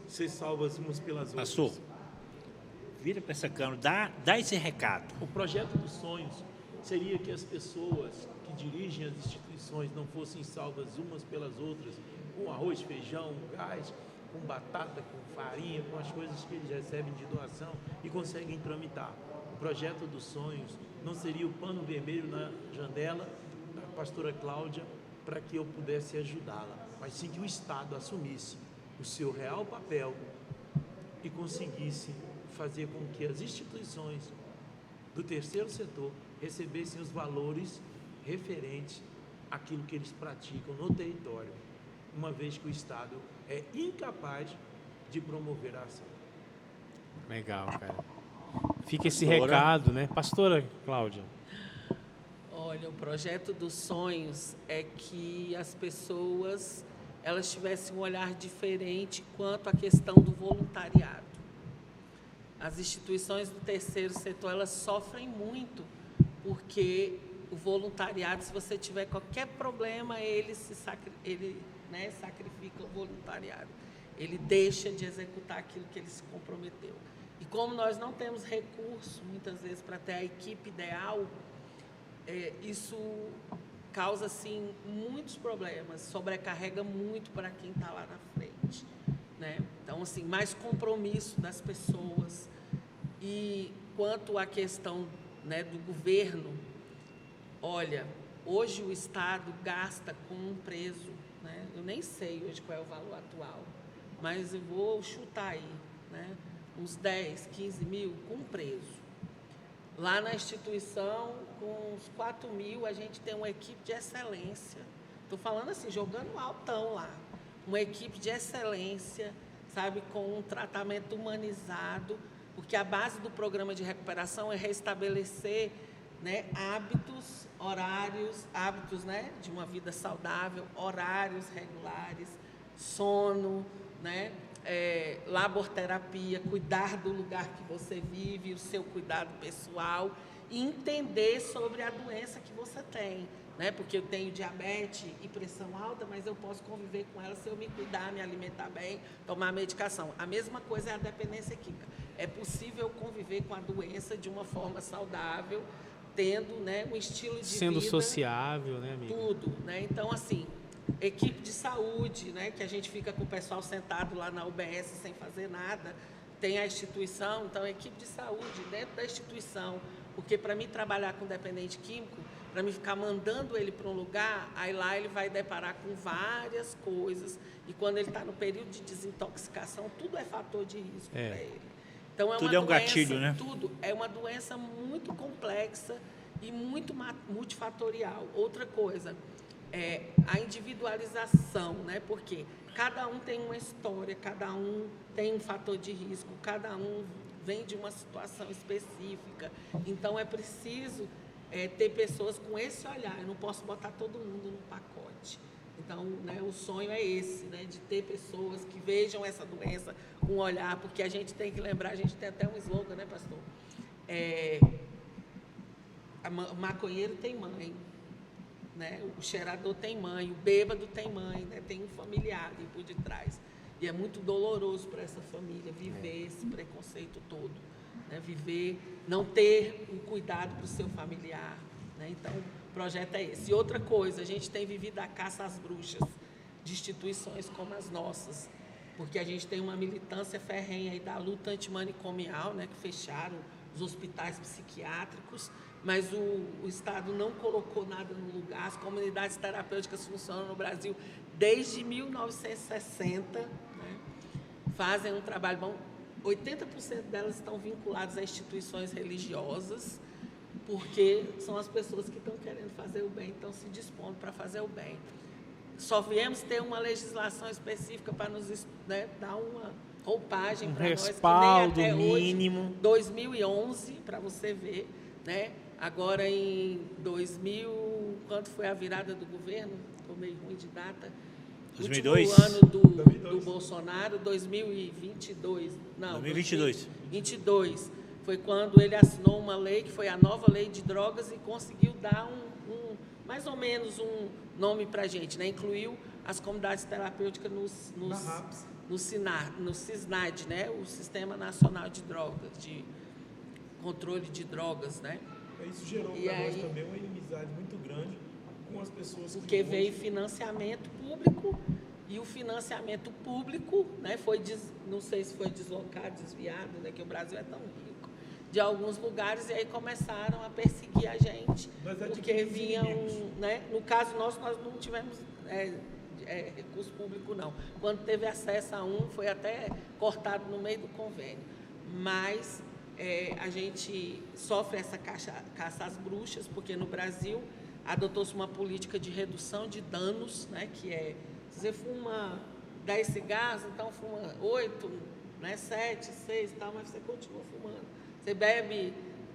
ser salvas umas pelas outras. Pastor, vira para essa câmera, dá esse recado. O projeto dos sonhos seria que as pessoas que dirigem as instituições não fossem salvas umas pelas outras, com arroz, feijão, gás, com batata, com farinha, com as coisas que eles recebem de doação e conseguem tramitar. O projeto dos sonhos não seria o pano vermelho na janela da pastora Cláudia para que eu pudesse ajudá-la, mas sim que o Estado assumisse o seu real papel e conseguisse fazer com que as instituições do terceiro setor recebessem os valores referentes àquilo que eles praticam no território, uma vez que o Estado é incapaz de promover a ação. Legal, cara. Fica esse recado, né? Pastora Cláudia. Olha, o projeto dos sonhos é que as pessoas elas tivessem um olhar diferente quanto à questão do voluntariado. As instituições do terceiro setor, elas sofrem muito, porque o voluntariado, se você tiver qualquer problema, ele sacrifica o voluntariado. Ele deixa de executar aquilo que ele se comprometeu. E como nós não temos recurso, muitas vezes, para ter a equipe ideal, isso causa, assim, muitos problemas, sobrecarrega muito para quem está lá na frente, né? Então, assim, mais compromisso das pessoas. E quanto à questão, né, do governo, olha, hoje o Estado gasta com um preso, né? Eu nem sei hoje qual é o valor atual, mas eu vou chutar aí, né? Uns 10, 15 mil com um preso. Lá na instituição, com uns 4 mil, a gente tem uma equipe de excelência. Estou falando assim, jogando altão lá. Uma equipe de excelência, sabe, com um tratamento humanizado, porque a base do programa de recuperação é restabelecer, né, hábitos, horários, hábitos, né, de uma vida saudável, horários regulares, sono, né, laborterapia, cuidar do lugar que você vive, o seu cuidado pessoal, e entender sobre a doença que você tem, né? Porque eu tenho diabetes e pressão alta, mas eu posso conviver com ela se eu me cuidar, me alimentar bem, tomar medicação. A mesma coisa é a dependência química. É possível conviver com a doença de uma forma saudável, tendo, né, um estilo de Sendo vida... sociável, né, amiga? Tudo, né? Então, assim, equipe de saúde, né, que a gente fica com o pessoal sentado lá na UBS sem fazer nada, tem a instituição, então, a equipe de saúde dentro da instituição, porque para mim trabalhar com dependente químico, para mim ficar mandando ele para um lugar, aí lá ele vai deparar com várias coisas, e quando ele está no período de desintoxicação, tudo é fator de risco para ele. Então, Tudo é um gatilho, né? Tudo é uma doença muito complexa e muito multifatorial. Outra coisa, a individualização, né? Porque cada um tem uma história, cada um tem um fator de risco, cada um vem de uma situação específica. Então, é preciso ter pessoas com esse olhar. Eu não posso botar todo mundo no pacote. Então, né, o sonho é esse, né, de ter pessoas que vejam essa doença com um olhar, porque a gente tem que lembrar, a gente tem até um slogan, né, pastor? O maconheiro tem mãe, né? O cheirador tem mãe, o bêbado tem mãe, né? Tem um familiar ali por detrás. E é muito doloroso para essa família viver esse preconceito todo, né? Viver, não ter um cuidado para o seu familiar, né? Então, o projeto é esse. E outra coisa, a gente tem vivido a caça às bruxas de instituições como as nossas, porque a gente tem uma militância ferrenha aí da luta antimanicomial, né? Que fecharam os hospitais psiquiátricos, mas o Estado não colocou nada no lugar. As comunidades terapêuticas funcionam no Brasil desde 1960, né? Fazem um trabalho bom. 80% delas estão vinculadas a instituições religiosas, porque são as pessoas que estão querendo fazer o bem, estão se dispondo para fazer o bem. Só viemos ter uma legislação específica para nos, né, dar uma roupagem para nós, que nem respaldo até mínimo. hoje, 2011, para você ver, né? Agora em 2000, quando foi a virada do governo, estou meio ruim de data, 2002? último ano do Bolsonaro, 2022, não, 2022. 2022, foi quando ele assinou uma lei, que foi a nova lei de drogas, e conseguiu dar mais ou menos um nome para a gente, né? Incluiu as comunidades terapêuticas no CISNAD, né? O Sistema Nacional de Drogas, de controle de drogas, né? Isso gerou para nós também uma inimizade muito grande com as pessoas. Porque veio financiamento público, e o financiamento público, né, não sei se foi deslocado, desviado, né, que o Brasil é tão rico, de alguns lugares, e aí começaram a perseguir a gente, porque vinham, né, no caso nosso, nós não tivemos recurso público, não. Quando teve acesso a foi até cortado no meio do convênio, mas a gente sofre essa caça às bruxas, porque no Brasil adotou-se uma política de redução de danos, né, que é, se você fuma 10 cigarros, então fuma 8, né, 7, 6 e tal, mas você continua fumando. Você bebe,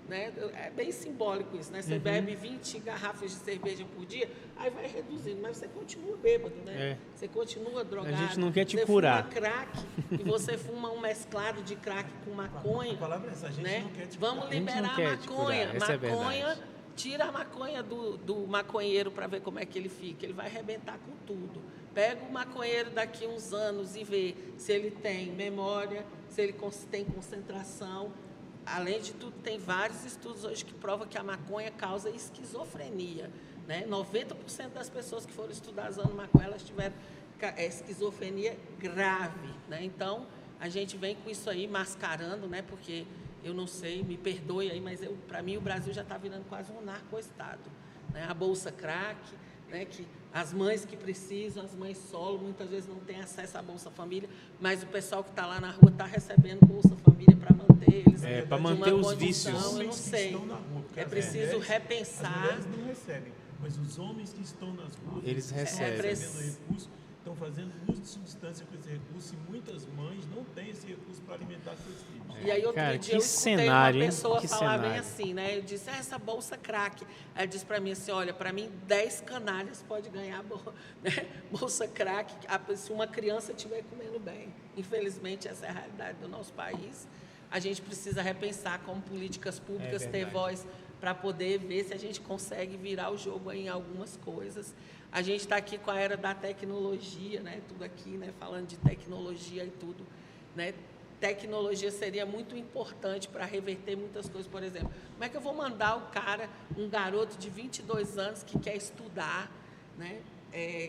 né, é bem simbólico isso, né? Você bebe 20 garrafas de cerveja por dia, aí vai reduzindo, mas você continua bêbado, né? Você continua drogado. A gente não quer te você curar. Fuma crack, e você fuma um mesclado de crack com maconha. A palavra é essa, a gente né? não quer te curar. Vamos A gente não liberar a quer te maconha. curar, essa é a Maconha, verdade. tira a maconha do maconheiro para ver como é que ele fica. Ele vai arrebentar com tudo. Pega o maconheiro daqui uns anos e vê se ele tem memória, se ele tem concentração. Além de tudo, tem vários estudos hoje que provam que a maconha causa esquizofrenia, né? 90% das pessoas que foram estudar usando maconha, elas tiveram esquizofrenia grave, né? Então, a gente vem com isso aí mascarando, né? Porque eu não sei, me perdoe aí, mas para mim o Brasil já está virando quase um narcoestado, né? A Bolsa Crack, né? Que as mães que precisam, as mães solo, muitas vezes não têm acesso à Bolsa Família, mas o pessoal que está lá na rua está recebendo Bolsa Família para manter eles. Para manter os condição, vícios. Eu não sei. É preciso repensar. As mulheres não recebem, mas os homens que estão nas ruas, Eles recebem. recebendo recursos, estão fazendo uso de substância com esse recurso e muitas mães não têm esse recurso para alimentar seus filhos. E aí outro Cara, dia que eu escutei cenário, uma hein? pessoa Que falar bem cenário. assim, né? Eu disse, essa bolsa crack. Ela disse para mim assim, olha, para mim 10 canalhas pode ganhar né? Bolsa crack se uma criança estiver comendo bem. Infelizmente, essa é a realidade do nosso país. A gente precisa repensar como políticas públicas, ter voz para poder ver se a gente consegue virar o jogo em algumas coisas. A gente está aqui com a era da tecnologia, né? Tudo aqui, né? Falando de tecnologia e tudo, né? Tecnologia seria muito importante para reverter muitas coisas. Por exemplo, como é que eu vou mandar o cara, um garoto de 22 anos que quer estudar, né?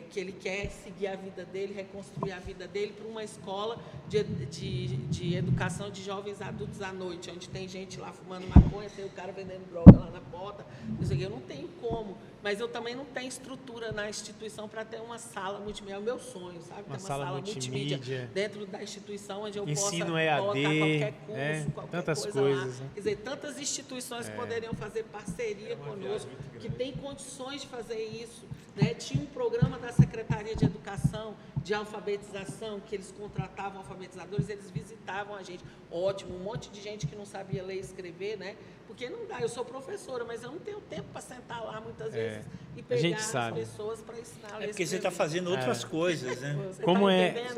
Que ele quer seguir a vida dele, reconstruir a vida dele, para uma escola de educação de jovens adultos à noite, onde tem gente lá fumando maconha, tem o cara vendendo droga lá na porta. Eu não tenho como, mas eu também não tenho estrutura na instituição para ter uma sala multimídia. É o meu sonho, sabe? Ter uma sala multimídia dentro da instituição, onde eu Ensino possa EAD, colocar qualquer curso, qualquer tantas coisa coisas, lá. né? Quer dizer, tantas instituições que poderiam fazer parceria conosco, que têm condições de fazer isso. Né? Tinha um programa da Secretaria de Educação, de alfabetização, que eles contratavam alfabetizadores, eles visitavam a gente. Ótimo, um monte de gente que não sabia ler e escrever, né? Porque não dá, eu sou professora, mas eu não tenho tempo para sentar lá muitas vezes e pegar as pessoas para ensinar a ler. Porque você está fazendo outras coisas, né?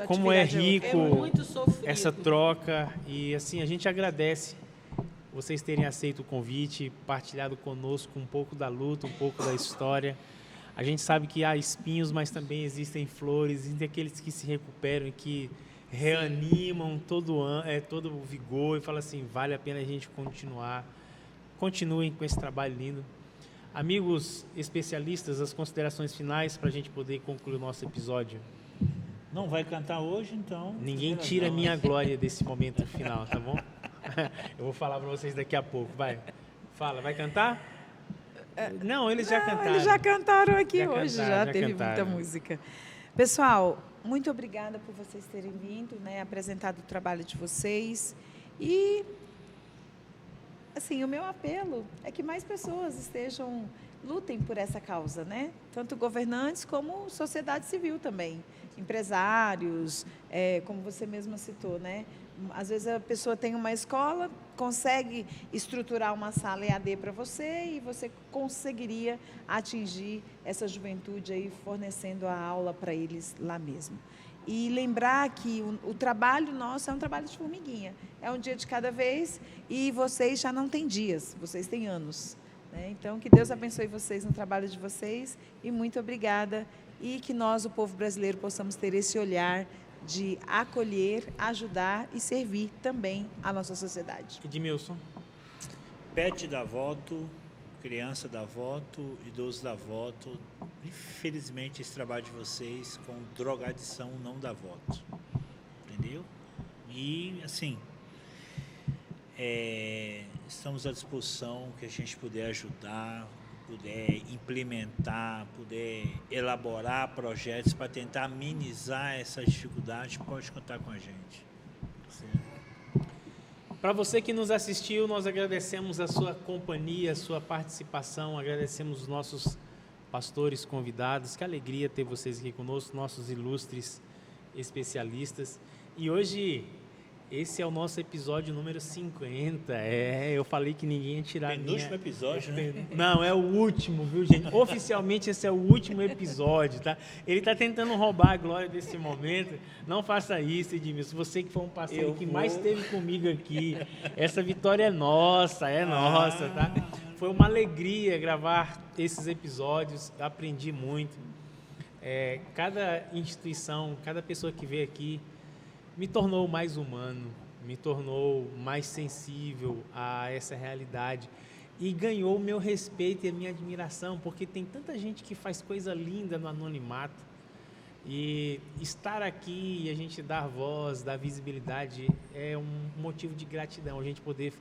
Como é rico muito sofrido. essa troca, e assim, a gente agradece vocês terem aceito o convite, partilhado conosco um pouco da luta, um pouco da história. A gente sabe que há espinhos, mas também existem flores, existem aqueles que se recuperam e que reanimam todo o vigor e falam assim, vale a pena a gente continuar. Continuem com esse trabalho lindo. Amigos especialistas, as considerações finais para a gente poder concluir o nosso episódio. Não vai cantar hoje, então... Ninguém tira a minha glória desse momento final, tá bom? Eu vou falar para vocês daqui a pouco, vai. Fala, vai cantar? Não, eles já cantaram. Eles já cantaram aqui Já hoje, cantaram, já teve cantaram. muita música. Pessoal, muito obrigada por vocês terem vindo, né, apresentado o trabalho de vocês. E, assim, o meu apelo é que mais pessoas lutem por essa causa, né? Tanto governantes como sociedade civil também. Empresários, como você mesma citou, né? Às vezes a pessoa tem uma escola, consegue estruturar uma sala EAD para você e você conseguiria atingir essa juventude aí fornecendo a aula para eles lá mesmo. E lembrar que o trabalho nosso é um trabalho de formiguinha, é um dia de cada vez e vocês já não têm dias, vocês têm anos. Né? Então, que Deus abençoe vocês no trabalho de vocês e muito obrigada. E que nós, o povo brasileiro, possamos ter esse olhar de acolher, ajudar e servir também a nossa sociedade. Edmilson. Pet dá voto, criança dá voto, idoso dá voto. Infelizmente, esse trabalho de vocês com drogadição não dá voto. Entendeu? E, assim, estamos à disposição, que a gente puder ajudar, puder implementar, puder elaborar projetos para tentar amenizar essa dificuldade, pode contar com a gente. Para você que nos assistiu, nós agradecemos a sua companhia, a sua participação, agradecemos os nossos pastores convidados. Que alegria ter vocês aqui conosco, nossos ilustres especialistas. E hoje, esse é o nosso episódio número 50. Eu falei que ninguém ia tirar Penúltimo episódio, né? Não, é o último, viu, gente? Oficialmente, esse é o último episódio, tá? Ele está tentando roubar a glória desse momento. Não faça isso, Edmilson. Você que foi um pastor que mais esteve comigo aqui. Essa vitória é nossa, tá? Foi uma alegria gravar esses episódios. Aprendi muito. Cada instituição, cada pessoa que veio aqui, me tornou mais humano, me tornou mais sensível a essa realidade e ganhou o meu respeito e a minha admiração, porque tem tanta gente que faz coisa linda no anonimato e estar aqui e a gente dar voz, dar visibilidade é um motivo de gratidão, a gente poder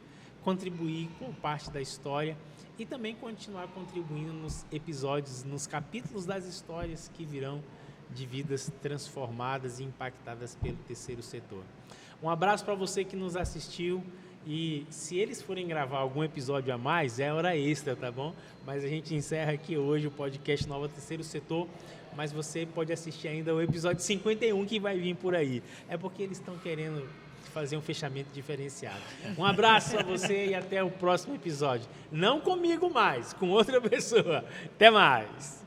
contribuir com parte da história e também continuar contribuindo nos episódios, nos capítulos das histórias que virão de vidas transformadas e impactadas pelo terceiro setor. Um abraço para você que nos assistiu E se eles forem gravar algum episódio a mais, é hora extra, tá bom? Mas a gente encerra aqui hoje o podcast Nova Terceiro Setor, mas você pode assistir ainda o episódio 51 que vai vir por aí. É porque eles estão querendo fazer um fechamento diferenciado. Um abraço a você e até o próximo episódio. Não comigo mais, com outra pessoa. Até mais.